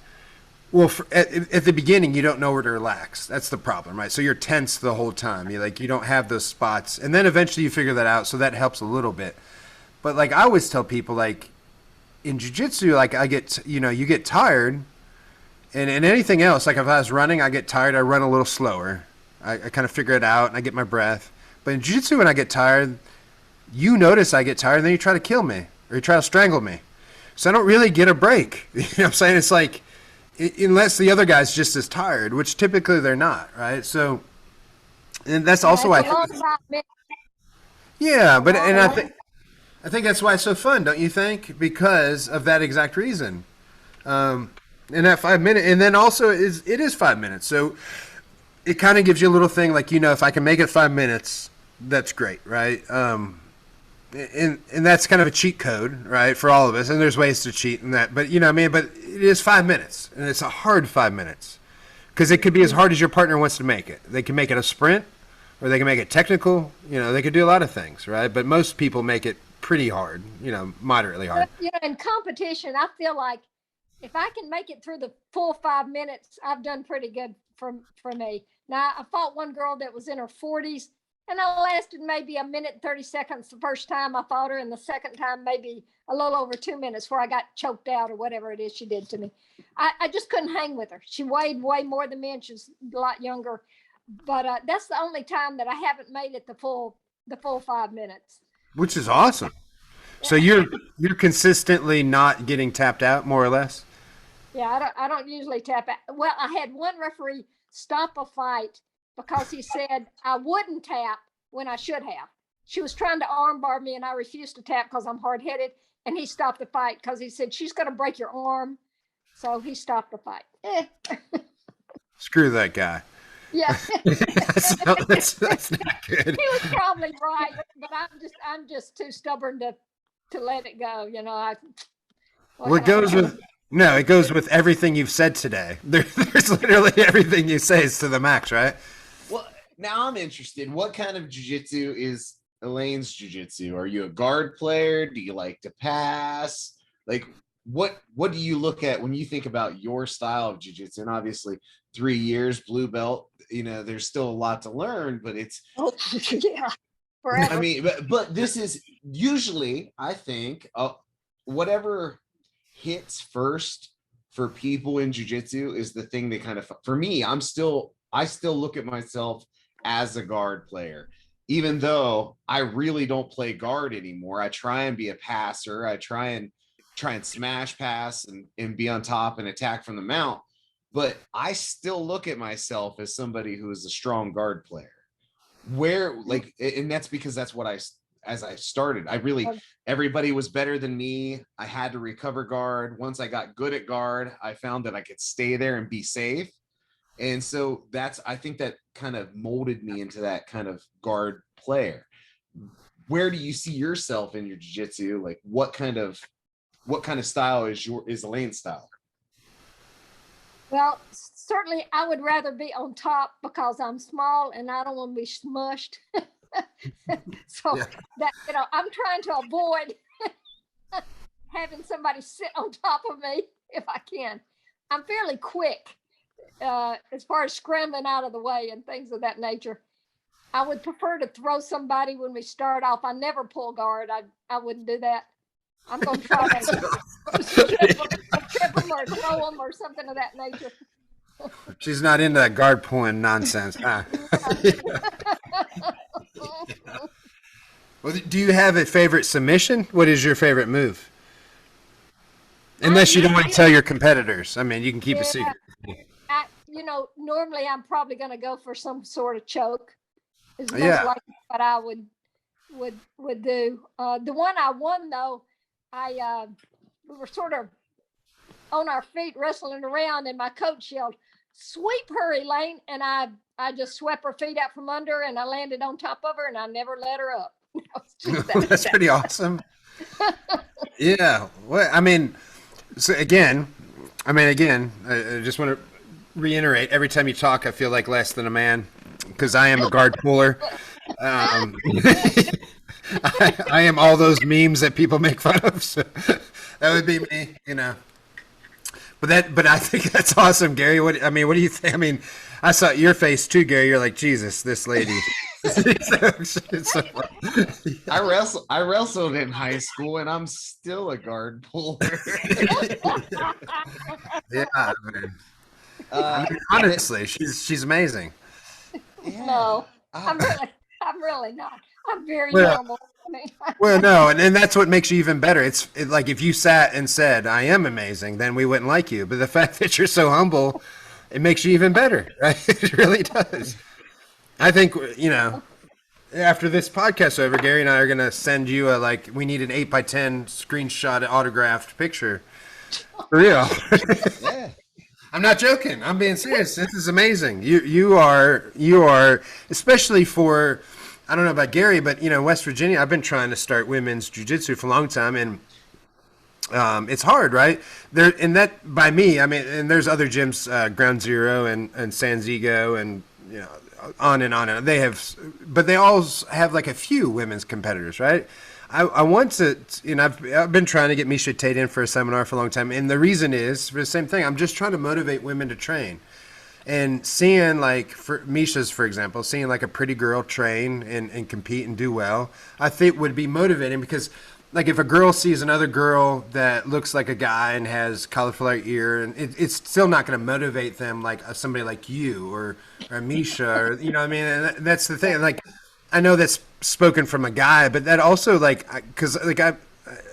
well, at the beginning, you don't know where to relax. That's the problem, right? So you're tense the whole time. You don't have those spots. And then eventually you figure that out, so that helps a little bit. But like I always tell people, like in jiu-jitsu, like you get tired. And in anything else, like if I was running, I get tired, I run a little slower. I kind of figure it out and I get my breath. But in jiu-jitsu, when I get tired, you notice I get tired, and then you try to kill me or you try to strangle me. So I don't really get a break. You know what I'm saying? It's like, unless the other guy's just as tired, which typically they're not, right? So, and that's also why. Yeah, but and I think that's why it's so fun, don't you think? Because of that exact reason. And that 5 minute, and then also it is 5 minutes, so it kind of gives you a little thing like, if I can make it 5 minutes, that's great, right? And that's kind of a cheat code, right, for all of us. And there's ways to cheat in that, but but it is 5 minutes, and it's a hard 5 minutes because it could be as hard as your partner wants to make it. They can make it a sprint, or they can make it technical. They could do a lot of things, right? But most people make it pretty hard, moderately hard. In competition, I feel like if I can make it through the full 5 minutes, I've done pretty good for me. Now, I fought one girl that was in her 40s, and I lasted maybe a minute and 30 seconds the first time I fought her, and the second time maybe a little over 2 minutes where I got choked out or whatever it is she did to me. I just couldn't hang with her. She weighed way more than me, and she's a lot younger. But that's the only time that I haven't made it the full 5 minutes. Which is awesome. So you're consistently not getting tapped out, more or less? Yeah, I don't usually tap out. Well, I had one referee stop a fight because he said I wouldn't tap when I should have. She was trying to armbar me, and I refused to tap because I'm hard-headed. And he stopped the fight because he said, she's going to break your arm. So he stopped the fight. Screw that guy. Yeah. that's not good. He was probably right, but I'm just too stubborn to let it go. It goes with everything you've said today. There's literally everything you say is to the max, right? Well, now I'm interested. What kind of jiu-jitsu is Elaine's jiu-jitsu? Are you a guard player? Do you like to pass? Like, what do you look at when you think about your style of jiu-jitsu? And obviously 3 years, blue belt, there's still a lot to learn, but it's yeah, forever. I mean, but this is usually, I think, whatever hits first for people in jiu-jitsu is the thing they kind of, for me, I still look at myself as a guard player, even though I really don't play guard anymore. I try and be a passer. I try and smash pass and be on top and attack from the mount. But I still look at myself as somebody who is a strong guard player. And that's because that's what as I started, everybody was better than me. I had to recover guard. Once I got good at guard, I found that I could stay there and be safe. And so I think that kind of molded me into that kind of guard player. Where do you see yourself in your jiu-jitsu? Like what kind of style is Elaine's style? Well, certainly I would rather be on top because I'm small and I don't want to be smushed. So yeah. That I'm trying to avoid having somebody sit on top of me if I can. I'm fairly quick as far as scrambling out of the way and things of that nature. I would prefer to throw somebody when we start off. I never pull guard. I wouldn't do that. I'm going to try to trip them or throw them or something of that nature. She's not into that guard pulling nonsense. Huh? Well, do you have a favorite submission? What is your favorite move? Unless you don't want to tell your competitors. I mean, you can keep a secret. Normally I'm probably going to go for some sort of choke. Is most likely what I would do. The one I won though, we were sort of on our feet wrestling around, and my coach yelled, "Sweep her, Elaine!" And I just swept her feet out from under, and I landed on top of her, and I never let her up. That's pretty awesome. Yeah. Well, I mean, so again, I just want to reiterate, every time you talk, I feel like less than a man because I am a guard puller. I am all those memes that people make fun of. So that would be me, But I think that's awesome, Gary. What do you think? I mean, I saw your face too, Gary. You're like, Jesus, this lady. I wrestled in high school, and I'm still a guard puller. Yeah, man. Honestly, she's amazing. Yeah. No, I'm really not. I'm very normal. Well, no, and that's what makes you even better. It's like if you sat and said, "I am amazing," then we wouldn't like you. But the fact that you're so humble, it makes you even better. Right? It really does. I think After this podcast over, Gary and I are gonna send you we need an 8x10 screenshot autographed picture. For real. Yeah. I'm not joking. I'm being serious. This is amazing. You are especially for, I don't know about Gary, but West Virginia. I've been trying to start women's jiu-jitsu for a long time, and it's hard, right? There, and that by me, I mean, and there's other gyms, Ground Zero and San Zigo, and on and on. And they have, but they all have like a few women's competitors, right? I want to, I've been trying to get Misha Tate in for a seminar for a long time, and the reason is for the same thing. I'm just trying to motivate women to train, and seeing for Misha's, for example, seeing like a pretty girl train and compete and do well, I think would be motivating because. Like if a girl sees another girl that looks like a guy and has cauliflower ear, and it's still not going to motivate them like somebody like you or Misha, or what I mean. And that's the thing. Like I know that's spoken from a guy, but that also because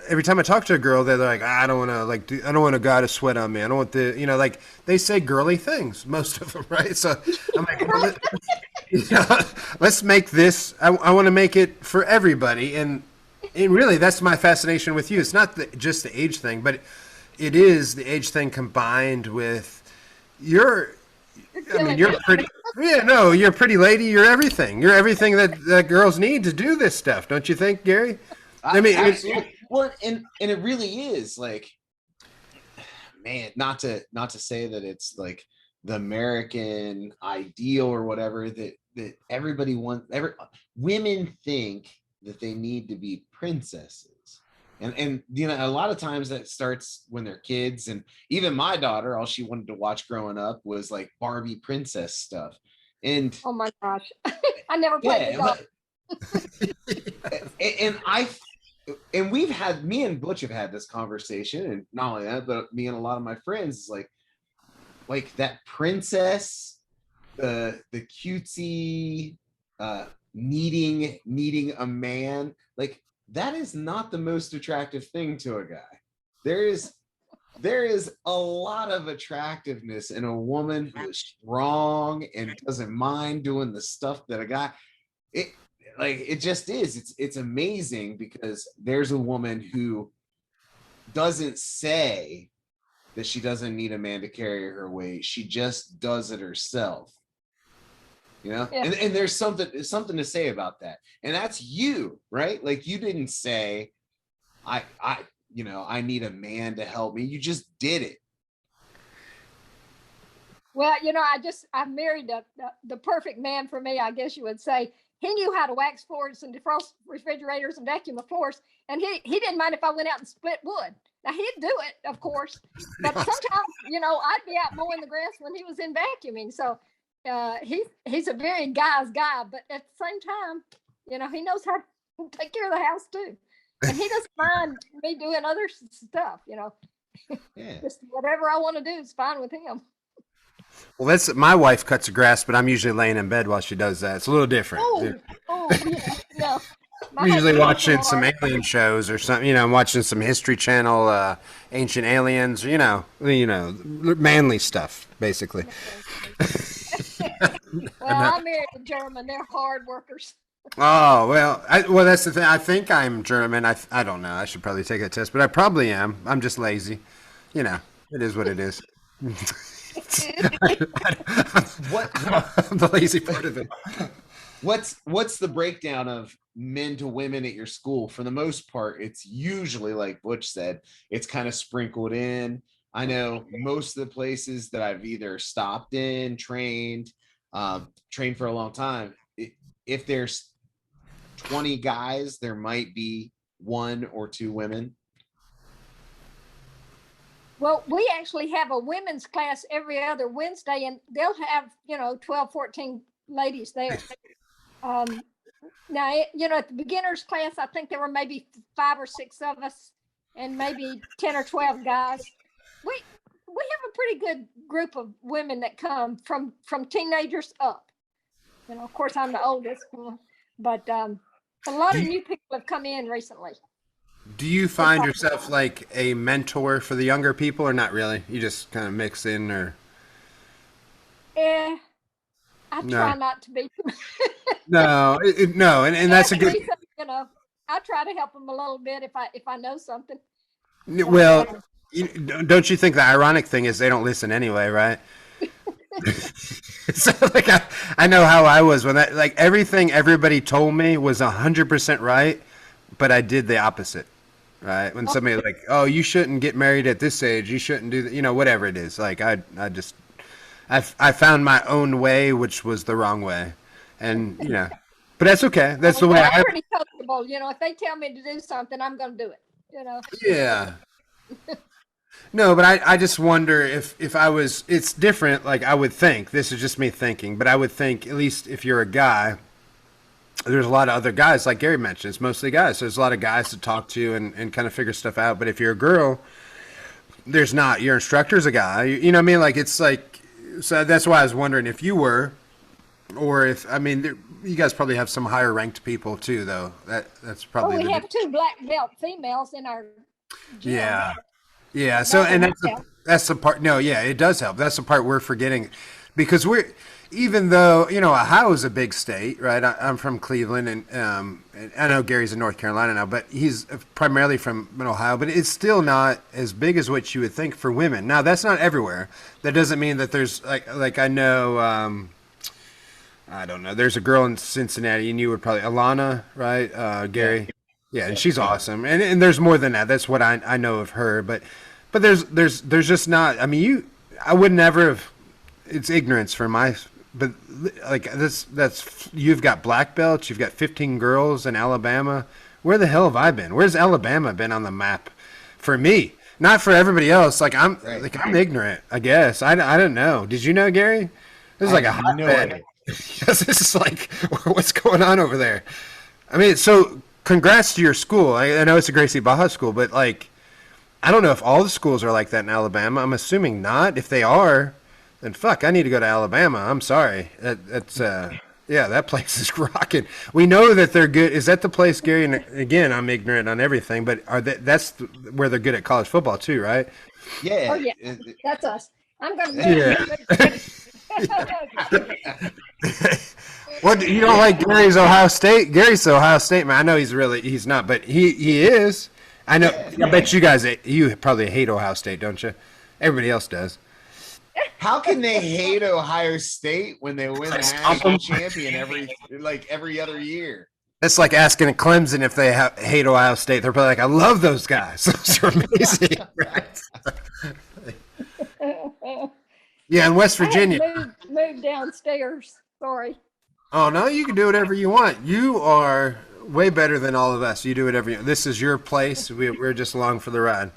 every time I talk to a girl, they're like, I don't want to I don't want a guy to sweat on me. I don't want the they say girly things, most of them, right? So I'm like, well, let's make this. I want to make it for everybody and. And really, that's my fascination with you. It's not just the age thing, but it is the age thing combined with you're pretty. Yeah, no, you're a pretty lady. You're everything. You're everything that girls need to do this stuff. Don't you think, Gary? I mean, absolutely. Well, and it really is man, not to say that it's like the American ideal or whatever that everybody wants. Women think that they need to be princesses, and a lot of times that starts when they're kids. And even my daughter, all she wanted to watch growing up was like Barbie princess stuff. And oh my gosh, I never played and me and Butch have had this conversation, and not only that, but me and a lot of my friends is like that princess, the cutesy needing a man, like that is not the most attractive thing to a guy. There is a lot of attractiveness in a woman who is strong and doesn't mind doing the stuff that a guy, it just is. It's amazing because there's a woman who doesn't say that she doesn't need a man to carry her weight. She just does it herself. Yeah. And there's something to say about that. And that's you, right? Like you didn't say, I need a man to help me. You just did it. Well, I married the perfect man for me, I guess you would say. He knew how to wax floors and defrost refrigerators and vacuum the floors. And he didn't mind if I went out and split wood. Now he'd do it, of course. But sometimes, I'd be out mowing the grass when he was in vacuuming. So he's a very guy's guy, but at the same time, he knows how to take care of the house too, and he doesn't mind me doing other stuff. Yeah. Just whatever I want to do is fine with him. Well, that's my wife cuts the grass, but I'm usually laying in bed while she does that. It's a little different. Yeah, no. I'm usually watching some alien shows or something. I'm watching some History Channel, Ancient Aliens, manly stuff, basically. Well, I married a German. They're hard workers. Oh, well, that's the thing. I think I'm German. I don't know. I should probably take a test, but I probably am. I'm just lazy. It is what it is. What the lazy part of it. What's the breakdown of men to women at your school? For the most part, it's usually like Butch said, it's kind of sprinkled in. I know most of the places that I've either stopped in, trained for a long time, if there's 20 guys, there might be 1 or 2 women. Well, we actually have a women's class every other Wednesday, and they'll have, 12, 14 ladies there. Now, at the beginners class, I think there were maybe 5 or 6 of us and maybe 10 or 12 guys. We have a pretty good group of women that come from teenagers up. Of course, I'm the oldest, but a lot of new people have come in recently. Do you find yourself like a mentor for the younger people, or not really? You just kind of mix in, or? I try not to be. No, no, and that's a good. You know, I try to help them a little bit if I know something. Well, don't you think the ironic thing is they don't listen anyway, right? So like I know how I was when that like everything everybody told me was 100% right, but I did the opposite, right? When somebody like, oh, you shouldn't get married at this age, you shouldn't do that, you know, whatever it is. Like I found my own way, which was the wrong way, and you know, but that's okay. That's the way I'm pretty comfortable. You know, if they tell me to do something, I'm going to do it. You know. Yeah. No, but I just wonder if I was, it's different. Like I would think, this is just me thinking, but I would think at least if you're a guy, there's a lot of other guys, like Gary mentioned, it's mostly guys. So there's a lot of guys to talk to and kind of figure stuff out. But if you're a girl, there's not. Your instructor's a guy. You know what I mean? Like it's like, so that's why I was wondering if you were, or if, I mean, you guys probably have some higher ranked people too, though. That's probably. Well, we have 2 black belt females in our gym. Yeah. Yeah, so and that's the part. No, yeah, it does help. That's the part we're forgetting, because even though you know Ohio is a big state, right? I'm from Cleveland, and I know Gary's in North Carolina now, but he's primarily from Ohio. But it's still not as big as what you would think for women. Now that's not everywhere. That doesn't mean that there's like I know. I don't know. There's a girl in Cincinnati, and you would probably Alana, right? Gary. Yeah, and she's awesome, and there's more than that. That's what I know of her, but there's just not. I mean, I would never have. It's ignorance for my, but like that's you've got black belts, you've got 15 girls in Alabama. Where the hell have I been? Where's Alabama been on the map? For me, not for everybody else. Like I'm ignorant, I guess. I don't know. Did you know, Gary? This is like a hotbed. Yes, this is like what's going on over there. I mean, so. Congrats to your school. I know it's a Gracie Baja school, but like, I don't know if all the schools are like that in Alabama. I'm assuming not. If they are, then fuck, I need to go to Alabama. I'm sorry. That's yeah, that place is rocking. We know that they're good. Is that the place, Gary? And again, I'm ignorant on everything, but that's where they're good at college football too, right? Yeah. Oh yeah, that's us. I'm gonna. What, you don't like Gary's Ohio State? Gary's Ohio State man. I know he's not, but he is. I know. I bet you probably hate Ohio State, don't you? Everybody else does. How can they hate Ohio State when they win the national champion every other year? That's like asking a Clemson if they hate Ohio State. They're probably like, I love those guys. Those are amazing. Yeah, in West Virginia. Move downstairs. Sorry. Oh, no, you can do whatever you want. You are way better than all of us. You do whatever you want. This is your place. We're just along for the ride.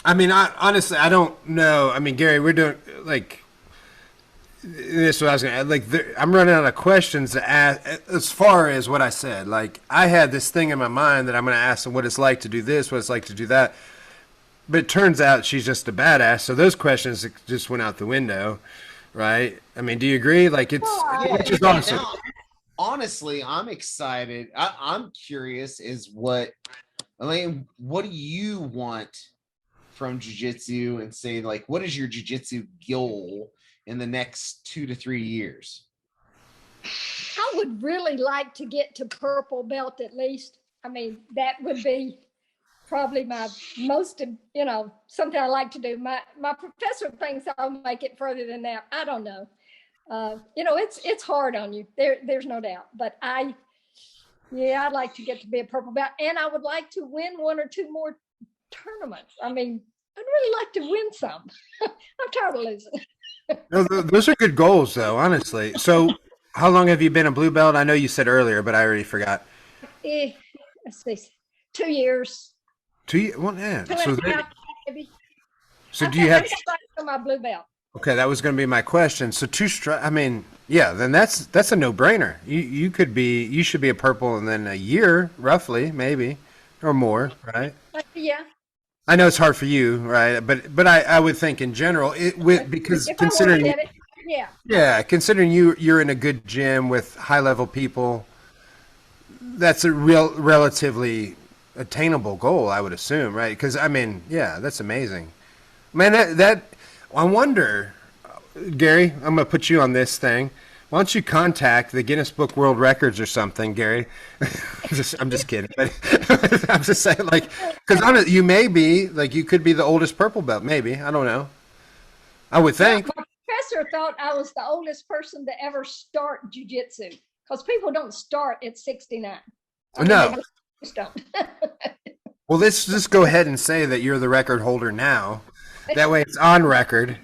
I mean, honestly, I don't know. I mean, Gary, we're doing, like, this is what I was going to add. Like, I'm running out of questions to ask as far as what I said. Like, I had this thing in my mind that I'm going to ask them what it's like to do this, what it's like to do that. But it turns out she's just a badass. So those questions just went out the window. Right? I mean, do you agree? Like, it's which is awesome. Now, honestly, I'm excited. I'm curious Elaine, what do you want from jiu-jitsu, and say, like, what is your jiu-jitsu goal in the next 2 to 3 years? I would really like to get to purple belt at least. I mean, that would be probably my most, you know, something I like to do. My professor thinks I'll make it further than that. I don't know. You know, it's hard on you. There's no doubt. But I'd like to get to be a purple belt, and I would like to win 1 or 2 more tournaments. I mean, I'd really like to win some. I'm tired of losing. No, those are good goals, though. Honestly. So, how long have you been a blue belt? I know you said earlier, but I already forgot. Let's see, 2 years. 2 years? Well, yeah. So do you have my blue belt? Okay, that was going to be my question. So I mean, yeah, then that's a no-brainer. You should be a purple in then a year, roughly, maybe, or more, right? Yeah. I know it's hard for you, right? But I would think in general because if considering considering you're in a good gym with high-level people, that's a relatively attainable goal, I would assume, right? Because I mean, yeah, that's amazing, man. That I wonder, Gary, I'm gonna put you on this thing. Why don't you contact the Guinness Book World Records or something, Gary? I'm just kidding, but I'm just saying, like, because you may be like you could be the oldest purple belt, maybe. I don't know. I would think. My professor thought I was the oldest person to ever start jiu-jitsu because people don't start at 69. No. They just don't. Well, let's just go ahead and say that you're the record holder now. That way it's on record.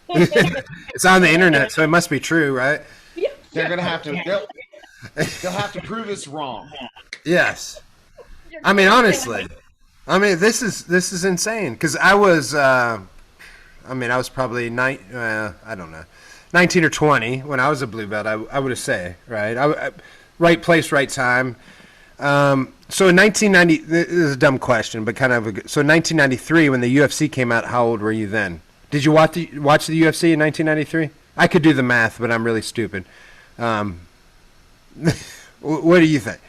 It's on the internet, so it must be true, right? They're gonna have to. They'll have to prove us wrong. Yes. I mean, honestly, I mean this is insane because I was probably I don't know, 19 or 20 when I was a blue belt. I would have say right. Right place, right time. So in 1990, this is a dumb question, but kind of so in 1993 when the UFC came out, how old were you then? Did you watch the UFC in 1993? I could do the math, but I'm really stupid. What do you think?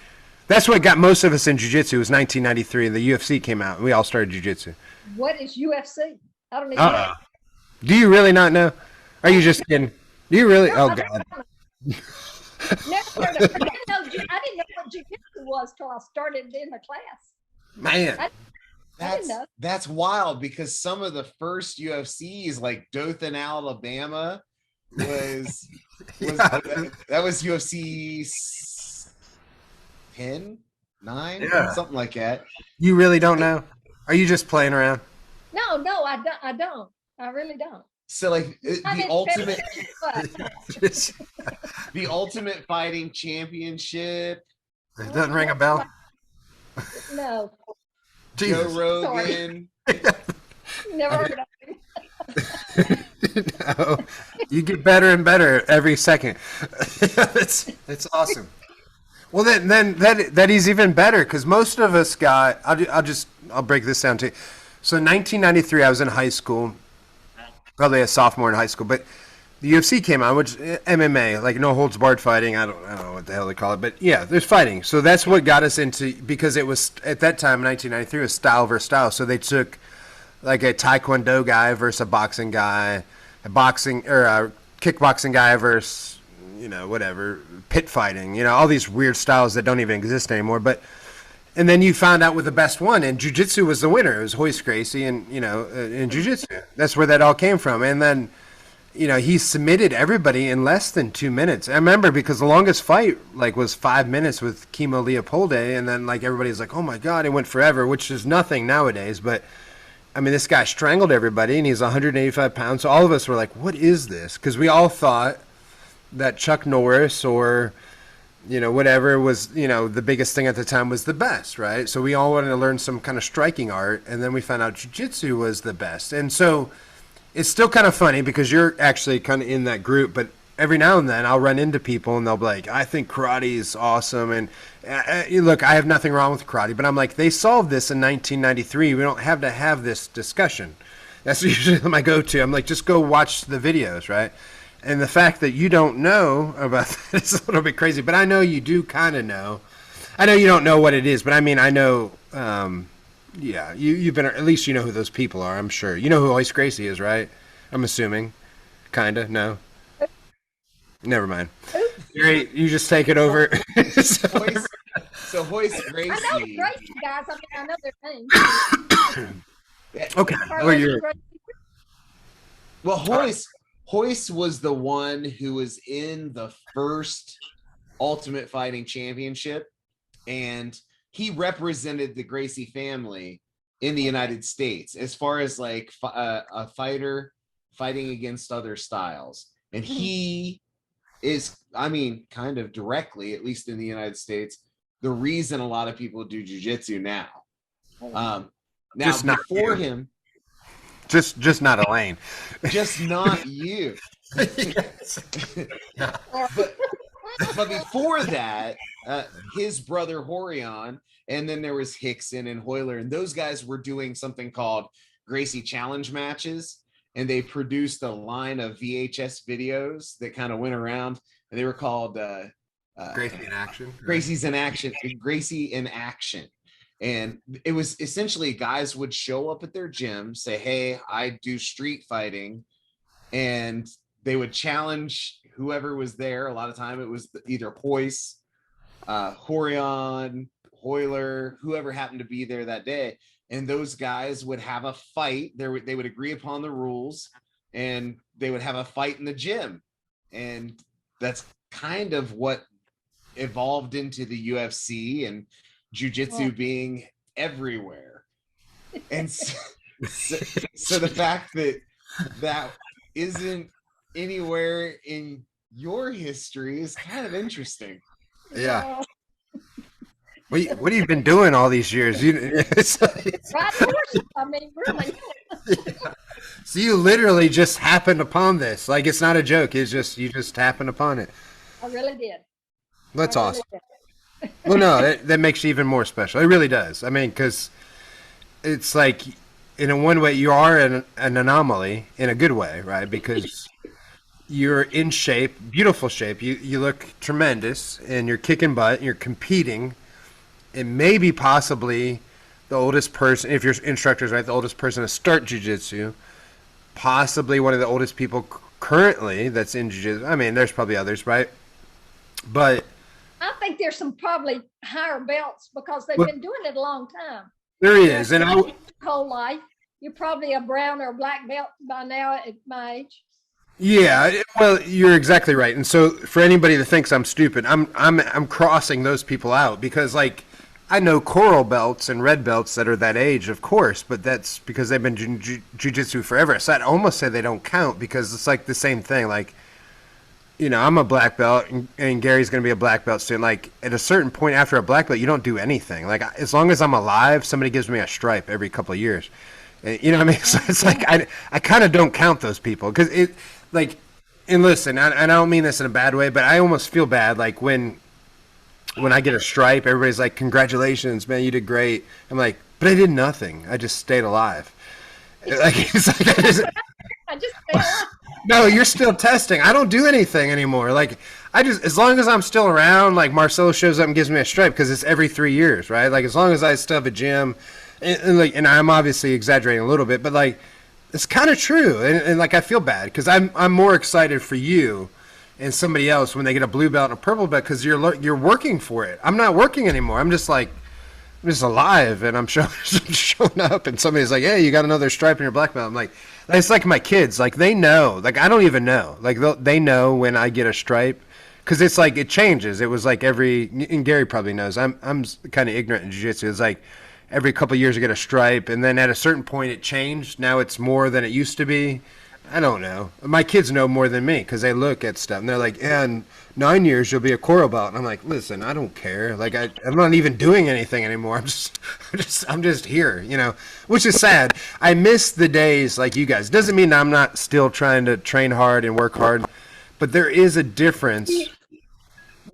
That's what got most of us in jiu-jitsu was 1993, and the UFC came out, and we all started jiu-jitsu. What is UFC? I don't even know. Do you really not know? Are you just kidding? Do you really? No, oh, God. Never heard of it. I didn't know what jiu-jitsu was till I started in the class. Man. That's wild because some of the first UFCs, like Dothan, Alabama, was that was UFC 10, 9, something like that. You really don't know? Are you just playing around? No, I don't. I really don't. So like the ultimate fighting championship. It doesn't ring a bell. No. Jesus. Joe Rogan. Never heard of him. No, you get better and better every second. It's awesome. Well, then that is even better because most of us got. I'll break this down to you. So in 1993, I was in high school, probably a sophomore in high school, but the UFC came out, which MMA, like no holds barred fighting. I don't know what the hell they call it, but yeah, there's fighting. So that's what got us into, because it was at that time, 1993, it was style versus style. So they took like a taekwondo guy versus a boxing guy, a boxing or a kickboxing guy versus whatever, pit fighting, all these weird styles that don't even exist anymore. And then you found out with the best one, and jiu-jitsu was the winner. It was Royce Gracie, and in jiu-jitsu, that's where that all came from. And then he submitted everybody in less than 2 minutes. I remember because the longest fight was 5 minutes with Kimo Leopolde, and then everybody's like, oh my God, it went forever, which is nothing nowadays. But I mean, this guy strangled everybody, and he's 185 pounds. So all of us were like, what is this? Because we all thought that Chuck Norris or whatever was, the biggest thing at the time was the best, right? So we all wanted to learn some kind of striking art, and then we found out jiu-jitsu was the best. And so it's still kind of funny because you're actually kind of in that group, but every now and then I'll run into people and they'll be like, I think karate is awesome. And look, I have nothing wrong with karate, but I'm like, they solved this in 1993. We don't have to have this discussion. That's usually my go-to. I'm like, just go watch the videos, right? And the fact that you don't know about that is a little bit crazy, but I know you do kind of know. I know you don't know what it is, but I mean, I know, yeah, you've been, at least you know who those people are, I'm sure. You know who Royce Gracie is, right? I'm assuming. Kind of, no? Never mind. Gary, you just take it over. So Royce Gracie. I know the Gracie guys. I know their names. Okay. Well, Royce was the one who was in the first Ultimate Fighting Championship, and he represented the Gracie family in the United States as far as a fighter fighting against other styles. And he is, I mean, kind of directly, at least in the United States, the reason a lot of people do jiu-jitsu now. Now, just before him, just not Elaine. Just not you. But before that, his brother Horion, and then there was Hickson and Hoyler, and those guys were doing something called Gracie Challenge matches, and they produced a line of VHS videos that kind of went around, and they were called Gracie in Action. Gracie in Action. And it was essentially guys would show up at their gym, say, hey, I do street fighting, and they would challenge whoever was there. A lot of time it was either Poise, Horion, Hoyler, whoever happened to be there that day. And those guys would have a fight. They would agree upon the rules, and they would have a fight in the gym. And that's kind of what evolved into the UFC and jiu-jitsu being everywhere. And so the fact that isn't anywhere in your history is kind of interesting. Yeah. What have you been doing all these years? It's Right horses, I mean, really. yeah. So you literally just happened upon this. Like, it's not a joke. It's just, you just happened upon it. I really did. That's I really awesome. did. Well, no, that makes you even more special. It really does. I mean, because it's like, in a one way, you are an anomaly in a good way, right? Because you're in shape, beautiful shape. You look tremendous, and you're kicking butt, and you're competing. And maybe possibly the oldest person, if your instructor's right, the oldest person to start jiu-jitsu, possibly one of the oldest people currently that's in jiu-jitsu. I mean, there's probably others, right? But I think there's some probably higher belts because they've been doing it a long time. there is, and Whole life, you're probably a brown or black belt by now at my age. yeah, well, you're exactly right. And so for anybody that thinks I'm stupid, I'm crossing those people out, because like I know coral belts and red belts that are that age, of course, but that's because they've been jiu-jitsu forever. So I'd almost say they don't count, because it's like the same thing. Like, you know, I'm a black belt, and Gary's going to be a black belt soon. Like, at a certain point after a black belt, you don't do anything. Like, as long as I'm alive, somebody gives me a stripe every couple of years. You know what I mean? So it's like I kind of don't count those people, because it, like, and listen, and I don't mean this in a bad way, but I almost feel bad, like, when I get a stripe, everybody's like, congratulations, man, you did great. I'm like, but I did nothing. I just stayed alive. Like, it's like I just feel no, you're still testing. I don't do anything anymore. Like, I just, as long as I'm still around, like Marcelo shows up and gives me a stripe, because it's every 3 years, right? Like, as long as I still have a gym, and I'm obviously exaggerating a little bit, but like, it's kind of true. And like, I feel bad, because I'm more excited for you and somebody else when they get a blue belt and a purple belt, because you're working for it. I'm not working anymore. I'm just like, I'm just alive, and I'm showing up, and somebody's like, hey, you got another stripe in your black belt. I'm like, it's like my kids. Like, they know. Like, I don't even know. Like, they know when I get a stripe, because it's like, it changes. It was like and Gary probably knows. I'm kind of ignorant in jiu-jitsu. It's like every couple of years I get a stripe, and then at a certain point it changed. Now it's more than it used to be. I don't know. My kids know more than me, because they look at stuff and they're like, yeah, in 9 years you'll be a coral belt. And I'm like, listen, I don't care. Like, I'm not even doing anything anymore. I'm just here, you know, which is sad. I miss the days like you guys. Doesn't mean I'm not still trying to train hard and work hard, but there is a difference.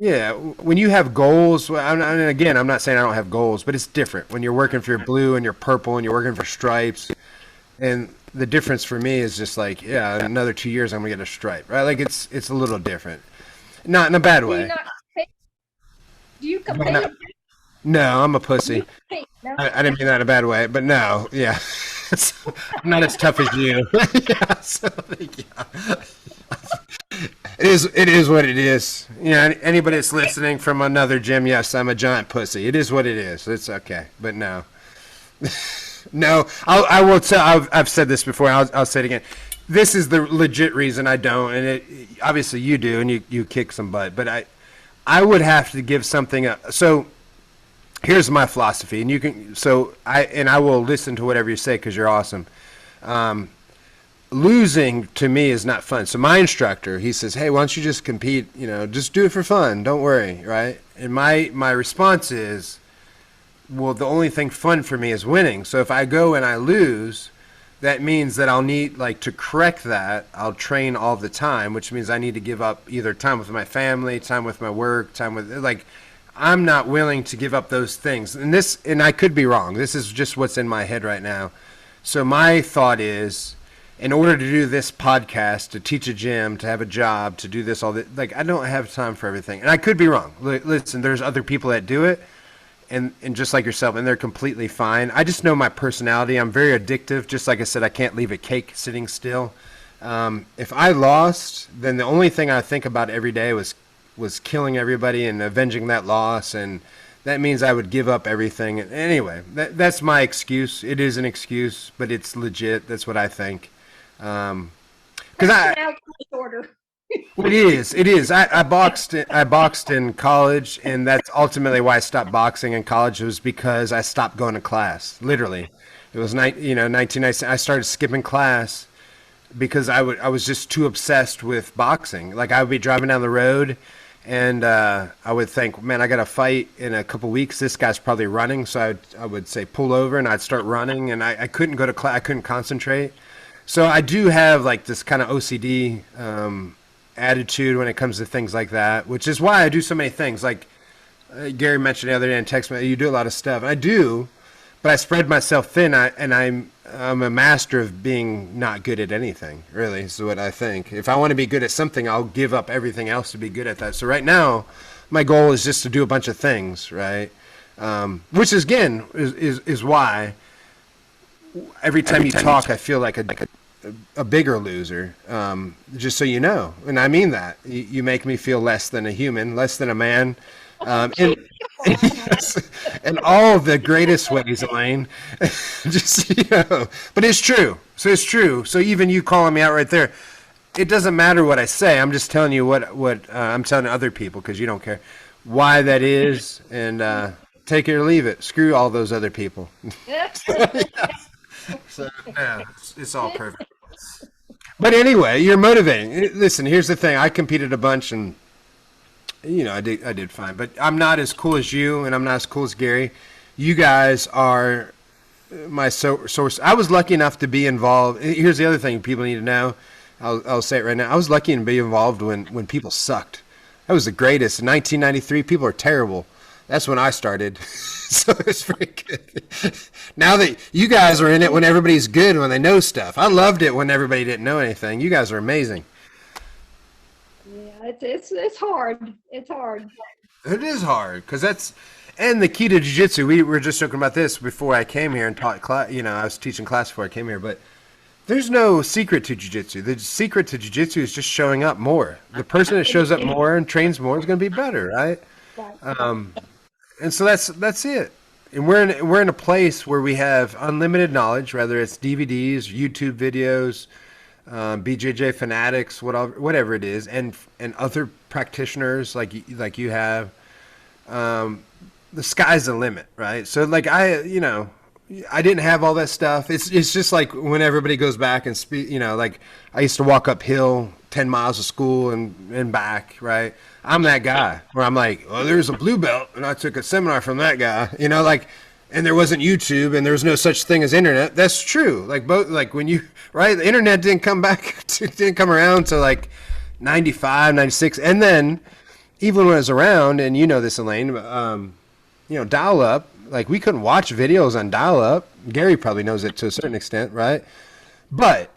Yeah, when you have goals, and again, I'm not saying I don't have goals, but it's different when you're working for your blue and your purple and you're working for stripes. And the difference for me is just like, yeah, in another 2 years I'm gonna get a stripe, right? Like, it's a little different, not in a bad way. Do you compete? No, I'm a pussy. No? I didn't mean that in a bad way, but no, yeah, I'm not as tough as you. Yeah, so, yeah. It is what it is. You know, anybody that's listening from another gym, yes, I'm a giant pussy. It is what it is. It's okay, but no. No, I will tell. I've said this before. I'll say it again. This is the legit reason I don't, and obviously you do, and you kick some butt. But I would have to give something. So here's my philosophy, and you can. So I will listen to whatever you say, because you're awesome. Losing to me is not fun. So my instructor, he says, hey, why don't you just compete? You know, just do it for fun. Don't worry, right? And my response is, well, the only thing fun for me is winning. So if I go and I lose, that means that I'll need, like, to correct that, I'll train all the time, which means I need to give up either time with my family, time with my work, time with, like, I'm not willing to give up those things. And I could be wrong. This is just what's in my head right now. So my thought is, in order to do this podcast, to teach a gym, to have a job, to do this, all that, like, I don't have time for everything. And I could be wrong. Listen, there's other people that do it. And just like yourself, and they're completely fine. I just know my personality. I'm very addictive. Just like I said, I can't leave a cake sitting still. If I lost, then the only thing I think about every day was killing everybody and avenging that loss, and that means I would give up everything. Anyway, that's my excuse. It is an excuse, but it's legit. That's what I think. Because order. It is. I boxed in college, and that's ultimately why I stopped boxing in college. Was because I stopped going to class. Literally, it was 1990. I started skipping class because I was just too obsessed with boxing. Like, I would be driving down the road, and I would think, man, I got to fight in a couple weeks. This guy's probably running, so I would say pull over, and I'd start running, and I couldn't go to class. I couldn't concentrate. So I do have like this kind of OCD attitude when it comes to things like that, which is why I do so many things. Like Gary mentioned the other day in text me, you do a lot of stuff. I do, but I spread myself thin. I'm a master of being not good at anything, really, is what I think. If I want to be good at something, I'll give up everything else to be good at that. So right now, my goal is just to do a bunch of things, right? Which is, again, is why every time you talk, I feel like a bigger loser, just so you know. And I mean that. You make me feel less than a human, less than a man. And all the greatest ways, Elaine. Just, but it's true. So it's true. So even you calling me out right there, it doesn't matter what I say. I'm just telling you what I'm telling other people, because you don't care why that is. And take it or leave it. Screw all those other people. So yeah, it's all perfect. But anyway, you're motivating. Listen, here's the thing. I competed a bunch, and I did fine. But I'm not as cool as you, and I'm not as cool as Gary. You guys are my source. I was lucky enough to be involved. Here's the other thing people need to know. I'll say it right now. I was lucky to be involved when people sucked. That was the greatest. In 1993, people are terrible. That's when I started. So it's pretty good. Now that you guys are in it when everybody's good, when they know stuff. I loved it when everybody didn't know anything. You guys are amazing. Yeah, it's hard. It's hard. It is hard, because and the key to jiu-jitsu, we were just joking about this before I came here and taught class. I was teaching class before I came here, but there's no secret to jiu-jitsu. The secret to jiu-jitsu is just showing up more. The person that shows up more and trains more is going to be better, right? And so that's it. And we're in a place where we have unlimited knowledge, whether it's DVDs, YouTube videos, BJJ fanatics, whatever it is, and other practitioners like you have. The sky's the limit, right? So like I didn't have all that stuff. It's just like when everybody goes back and speak. Like I used to walk uphill 10 miles to school and back, right? I'm that guy where I'm like, well, there's a blue belt, and I took a seminar from that guy, and there wasn't YouTube, and there was no such thing as internet. That's true. Like when the internet didn't come around until like 95, 96, and then even when it was around, and you know this, Elaine, dial up. Like we couldn't watch videos on dial up. Gary probably knows it to a certain extent, right? But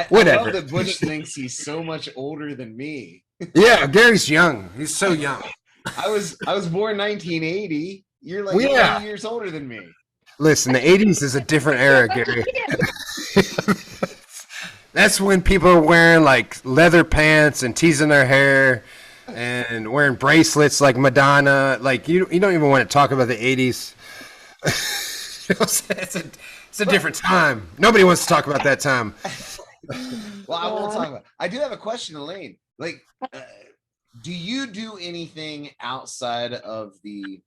whatever. I love that Butch thinks he's so much older than me. Yeah, Gary's young. He's so young. I was born 1980. You're like 80 years older than me. Listen, the 80s is a different era, Gary. That's when people are wearing like leather pants and teasing their hair and wearing bracelets like Madonna. Like you don't even want to talk about the 80s. It's a different time. Nobody wants to talk about that time. Well, I won't talk about it. I do have a question, Elaine. Like, do you do anything outside of the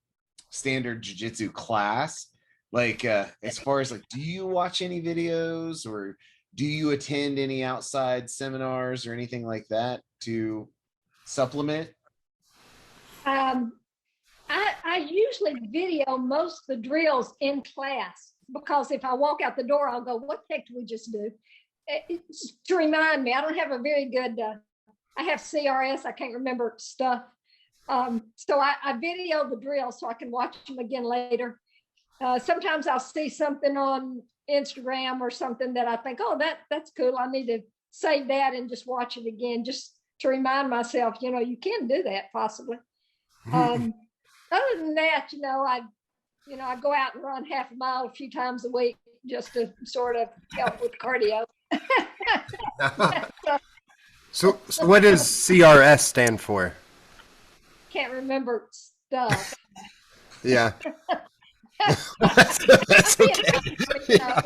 standard jiu-jitsu class? Like, as far as like, do you watch any videos, or do you attend any outside seminars or anything like that to supplement? I usually video most of the drills in class, because if I walk out the door, I'll go, what the heck did we just do? It's to remind me. I don't have a very good, I have CRS, I can't remember stuff. So I video the drills so I can watch them again later. Sometimes I'll see something on Instagram or something that I think, oh, that's cool. I need to save that and just watch it again, just to remind myself, you can do that possibly. Other than that, I go out and run half a mile a few times a week just to sort of help with cardio. So what does CRS stand for? Can't remember stuff. Yeah. That's okay. Yeah.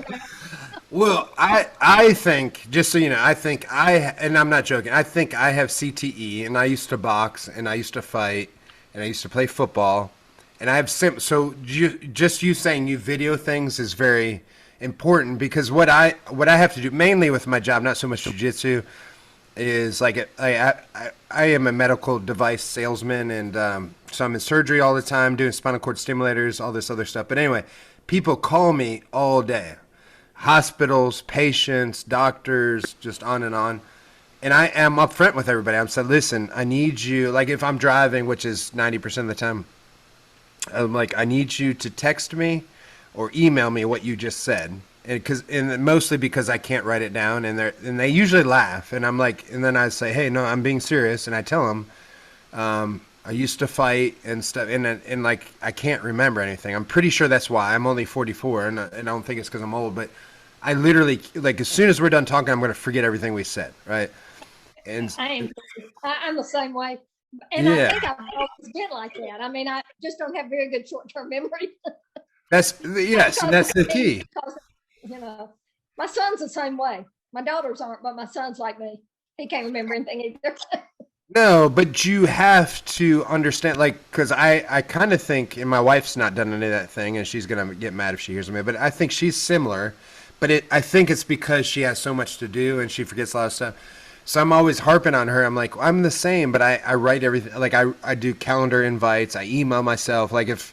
Well, I think, just so you know, and I'm not joking, I think I have CTE, and I used to box, and I used to fight, and I used to play football, and I have so you saying you video things is very important, because what I have to do mainly with my job, not so much jiu-jitsu, is like I am a medical device salesman, and so I'm in surgery all the time, doing spinal cord stimulators, all this other stuff. But anyway, people call me all day, hospitals, patients, doctors, just on and on. And I am upfront with everybody. I'm saying, listen, I need you, like if I'm driving, which is 90% of the time, I'm like, I need you to text me or email me what you just said. And mostly because I can't write it down, and they usually laugh, and I'm like, and then I say, hey, no, I'm being serious, and I tell them, I used to fight and stuff, and like I can't remember anything. I'm pretty sure that's why. I'm only 44, and I don't think it's because I'm old, but I literally, like, as soon as we're done talking, I'm going to forget everything we said, right? And I'm the same way, and yeah. I think I've always been like that. I mean, I just don't have very good short-term memory. That's the key. Because, you know, my son's the same way. My daughters aren't, but my son's like me. He can't remember anything either. No, but you have to understand, like, because I kind of think, and my wife's not done any of that thing, and she's going to get mad if she hears me, but I think she's similar. But I think it's because she has so much to do, and she forgets a lot of stuff. So I'm always harping on her. I'm like, I'm the same, but I write everything. Like, I do calendar invites. I email myself. Like, if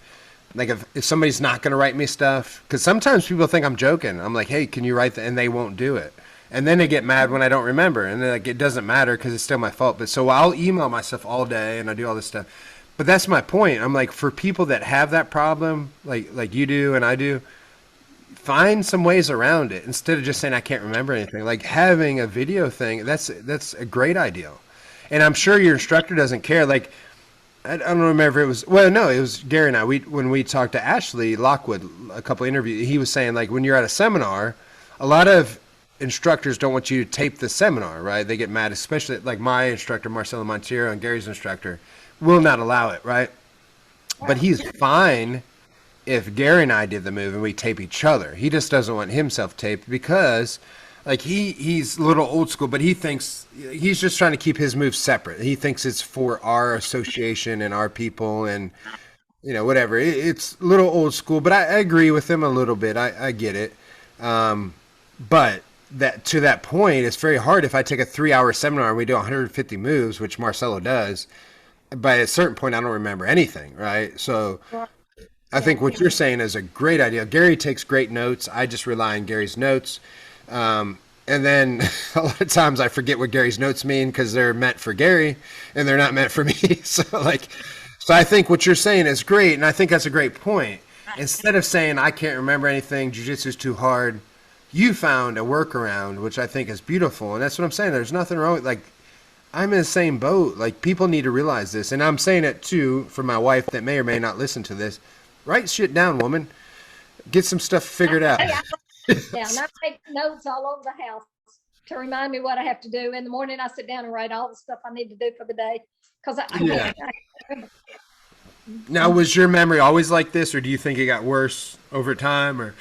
somebody's not going to write me stuff, because sometimes people think I'm joking. I'm like, hey, can you write that? And they won't do it. And then they get mad when I don't remember. And they're like, it doesn't matter because it's still my fault. But so I'll email myself all day, and I do all this stuff. But that's my point. I'm like, for people that have that problem, like you do and I do, find some ways around it instead of just saying I can't remember anything. Like having a video thing, that's a great idea. And I'm sure your instructor doesn't care. Like, I don't remember if it was, well, no, it was Gary and I. When we talked to Ashley Lockwood, a couple of interviews, he was saying, like, when you're at a seminar, a lot of instructors don't want you to tape the seminar, right? They get mad, especially like my instructor, Marcelo Montiero, and Gary's instructor will not allow it, right? But he's fine if Gary and I did the move and we tape each other. He just doesn't want himself taped because, like, he's a little old school, but he thinks he's just trying to keep his moves separate. He thinks it's for our association and our people and, you know, whatever. It's a little old school, but I agree with him a little bit. I get it. But that to that point, it's very hard if I take a 3-hour seminar and we do 150 moves, which Marcelo does. By a certain point, I don't remember anything, right? So I think what you're saying is a great idea. Gary takes great notes. I just rely on Gary's notes. And then a lot of times I forget what Gary's notes mean because they're meant for Gary and they're not meant for me. So I think what you're saying is great. And I think that's a great point. Instead of saying, I can't remember anything, jiu-jitsu is too hard, you found a workaround, which I think is beautiful. And that's what I'm saying. There's nothing wrong with, like, I'm in the same boat. Like, people need to realize this. And I'm saying it too for my wife that may or may not listen to this. Write shit down, woman. Get some stuff figured out. Yeah, and I make notes all over the house to remind me what I have to do. In the morning, I sit down and write all the stuff I need to do for the day. Because I can't. Now, was your memory always like this, or do you think it got worse over time? Or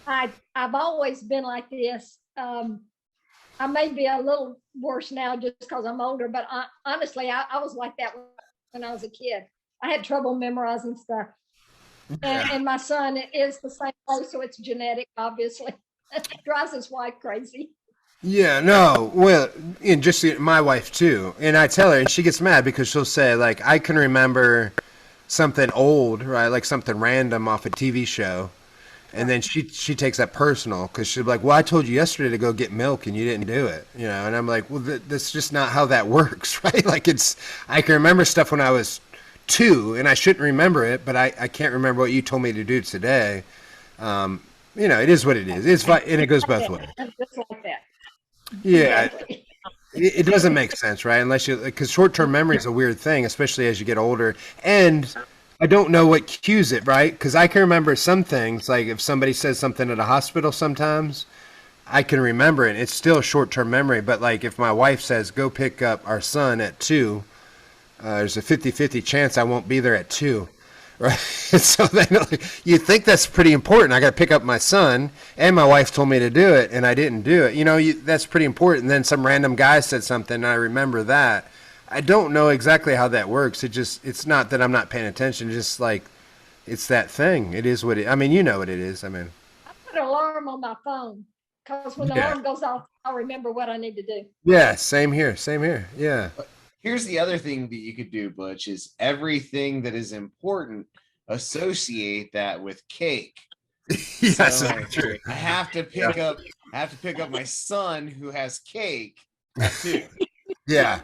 I've always been like this. I may be a little worse now just because I'm older, but honestly, I was like that when I was a kid. I had trouble memorizing stuff. And my son is the same way, so it's genetic, obviously. It drives his wife crazy. Yeah, no, well, and just my wife too. And I tell her, and she gets mad because she'll say, like, I can remember something old, right, like something random off a TV show. And then she takes that personal because she'll be like, well, I told you yesterday to go get milk and you didn't do it, you know. And I'm like, well, that's just not how that works, right? Like, I can remember stuff when I was 2 and I shouldn't remember it, but I can't remember what you told me to do today. You know, it is what it is. It's fine, and it goes both ways. Just like that. Yeah. It doesn't make sense, right? Unless because short-term memory is a weird thing, especially as you get older. And I don't know what cues it, right? Because I can remember some things, like if somebody says something at a hospital sometimes, I can remember it. It's still short-term memory, but like if my wife says, go pick up our son at 2, there's a 50-50 chance I won't be there at 2. Right. So then you think that's pretty important. I got to pick up my son, and my wife told me to do it, and I didn't do it. That's pretty important. And then some random guy said something, and I remember that. I don't know exactly how that works. It's not that I'm not paying attention. Just like it's that thing. It is what it. I mean, you know what it is. I mean, I put an alarm on my phone because when the alarm goes off, I'll remember what I need to do. Yeah, same here. Same here. Yeah. Here's the other thing that you could do, Butch, is everything that is important, associate that with cake. Yes, so true. I have to pick up my son who has cake too. Yeah.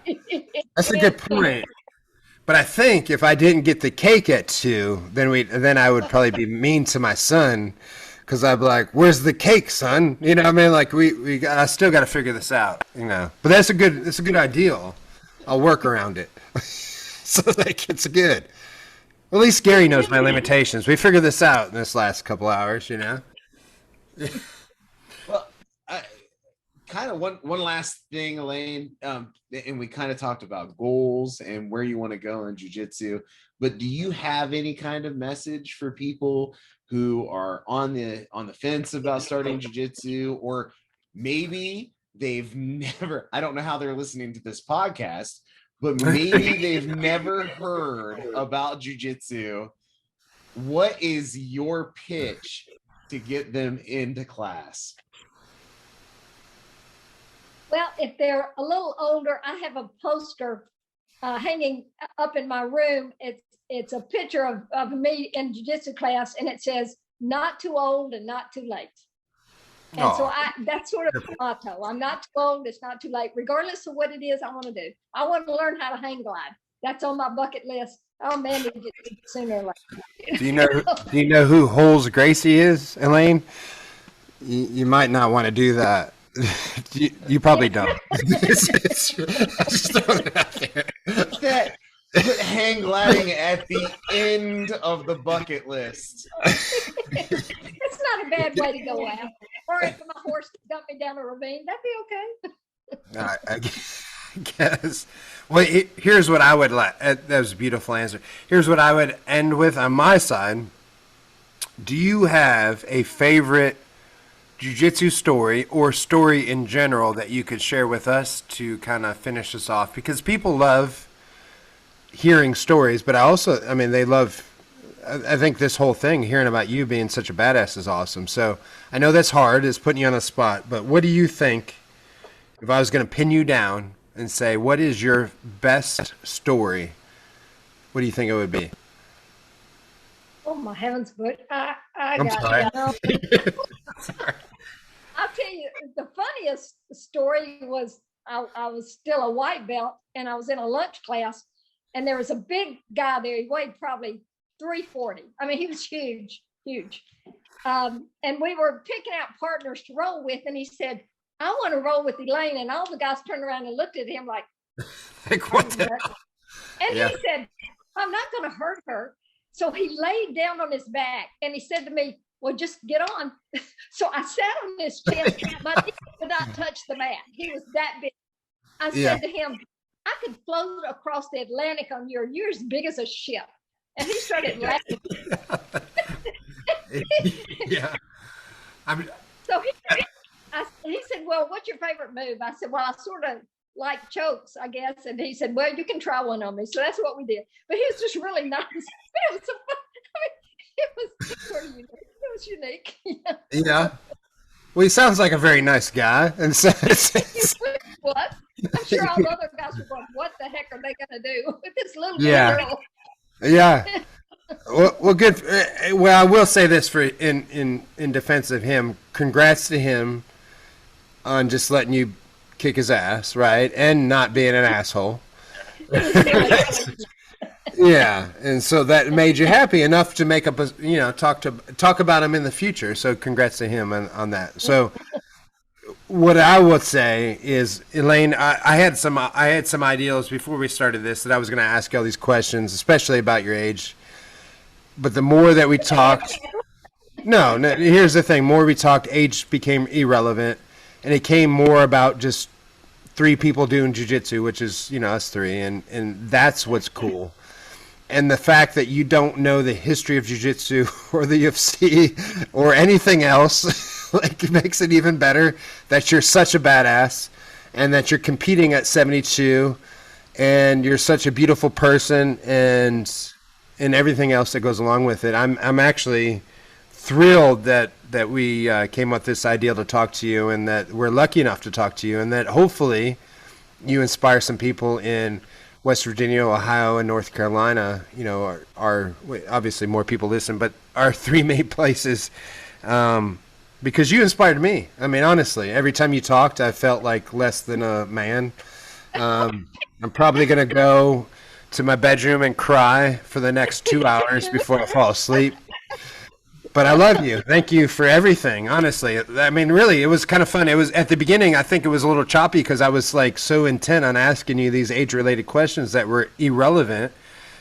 That's a good point. But I think if I didn't get the cake at 2, then I would probably be mean to my son, because I'd be like, "Where's the cake, son?" You know what I mean? Like I still got to figure this out, But that's a good ideal. I'll work around it. So like it's good. Well, at least Gary knows my limitations. We figured this out in this last couple hours, Well, kind of one last thing, Elaine, and we kind of talked about goals and where you want to go in jiu-jitsu, but do you have any kind of message for people who are on the fence about starting jiu-jitsu, or maybe they've never, I don't know how they're listening to this podcast, but maybe they've never heard about jiu-jitsu? What is your pitch to get them into class? Well, if they're a little older, I have a poster hanging up in my room. It's a picture of me in jiu-jitsu class, and it says, "Not too old and not too late." And so that's sort of the motto. I'm not too old, it's not too late. Regardless of what it is I want to do. I want to learn how to hang glide. That's on my bucket list. Oh man, to get sooner or later. Do you know who Hiles Gracie is, Elaine? You might not want to do that. You probably don't. Just throwing it out there. Put hang gliding at the end of the bucket list. It's not a bad way to go out. Or if my horse dumped me down a ravine, that'd be okay. I guess. Well, here's what I would like. That was a beautiful answer. Here's what I would end with on my side. Do you have a favorite jiu-jitsu story or story in general that you could share with us to kind of finish us off? Because people love hearing stories, but they love, I think this whole thing, hearing about you being such a badass is awesome. So I know that's hard, it's putting you on the spot, but what do you think, if I was going to pin you down and say, what is your best story, what do you think it would be? Oh my heavens, but I'm sorry. Sorry. I'll tell you, the funniest story was I was still a white belt, and I was in a lunch class, and there was a big guy there. He weighed probably 340. I mean, he was huge. And we were picking out partners to roll with, and he said, "I want to roll with Elaine." And all the guys turned around and looked at him like what the hell? And he said, "I'm not going to hurt her." So he laid down on his back, and he said to me, "Well, just get on." So I sat on his chest, but he could not touch the mat. He was that big. I said to him, "I could float across the Atlantic on you. You're as big as a ship." And he started laughing. So he said, "Well, what's your favorite move?" I said, "Well, I sort of like chokes, I guess." And he said, "Well, you can try one on me." So that's what we did. But he was just really nice. It was so fun. It was sort of unique. It was unique. Yeah. Well, he sounds like a very nice guy. And so what? I'm sure all the other guys were going, "What the heck are they going to do with this little girl?" Yeah. Well, good. Well, I will say this in defense of him. Congrats to him on just letting you kick his ass, right, and not being an asshole. Yeah, and so that made you happy enough to make up a, talk about him in the future. So congrats to him on that. So what I would say is, Elaine, I had some ideals before we started this that I was going to ask you all these questions, especially about your age. But the more that we talked, no, here's the thing: more we talked, age became irrelevant. and it came more about just three people doing jiu-jitsu, which is, us three, and that's what's cool. And the fact that you don't know the history of jiu-jitsu or the UFC or anything else, like, makes it even better that you're such a badass and that you're competing at 72 and you're such a beautiful person and everything else that goes along with it. I'm actually thrilled that we came up with this idea to talk to you, and that we're lucky enough to talk to you, and that hopefully you inspire some people in West Virginia, Ohio, and North Carolina. Our obviously more people listen, but our three main places, because you inspired me. I mean, honestly, every time you talked, I felt like less than a man. I'm probably gonna go to my bedroom and cry for the next 2 hours before I fall asleep. But I love you. Thank you for everything. Honestly, I mean, really, it was kind of fun. It was at the beginning. I think it was a little choppy because I was like so intent on asking you these age-related questions that were irrelevant.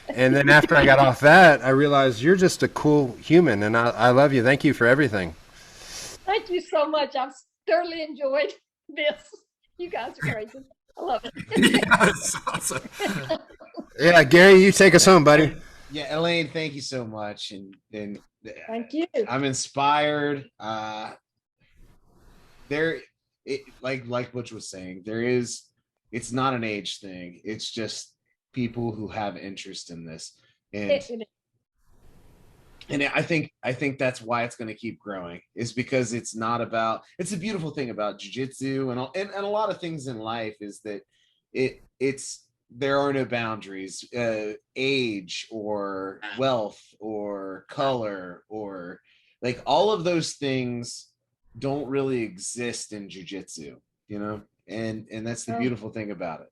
And then after I got off that, I realized you're just a cool human, and I love you. Thank you for everything. Thank you so much. I've thoroughly enjoyed this. You guys are crazy. I love it. Yeah, that's awesome. Yeah, Gary, you take us home, buddy. Yeah, Elaine, thank you so much, and thank you. I'm inspired. Like Butch was saying, it's not an age thing. It's just people who have interest in this, and I think that's why it's going to keep growing, is because it's not about. It's a beautiful thing about jiu-jitsu and a lot of things in life is that it's. There are no boundaries, age or wealth or color, or like all of those things don't really exist in jiu-jitsu, and that's the beautiful thing about it.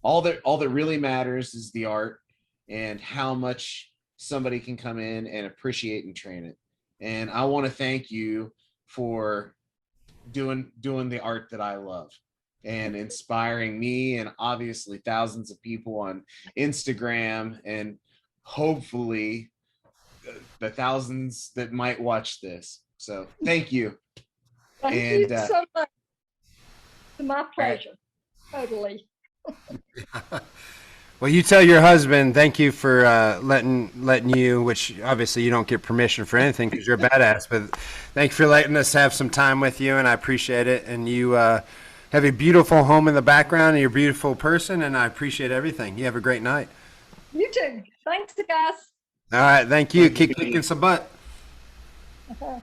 All that really matters is the art and how much somebody can come in and appreciate and train it. And I want to thank you for doing the art that I love and inspiring me and obviously thousands of people on Instagram, and hopefully the thousands that might watch this. So thank you. Thank you so much. It's my pleasure. Right. Totally. Well, you tell your husband thank you for letting you, which obviously you don't get permission for anything because you're a badass, but thank you for letting us have some time with you, and I appreciate it. And you have a beautiful home in the background, and you're a beautiful person, and I appreciate everything. You have a great night. You too. Thanks, guys. All right, thank you. Keep kicking some butt. Uh-huh.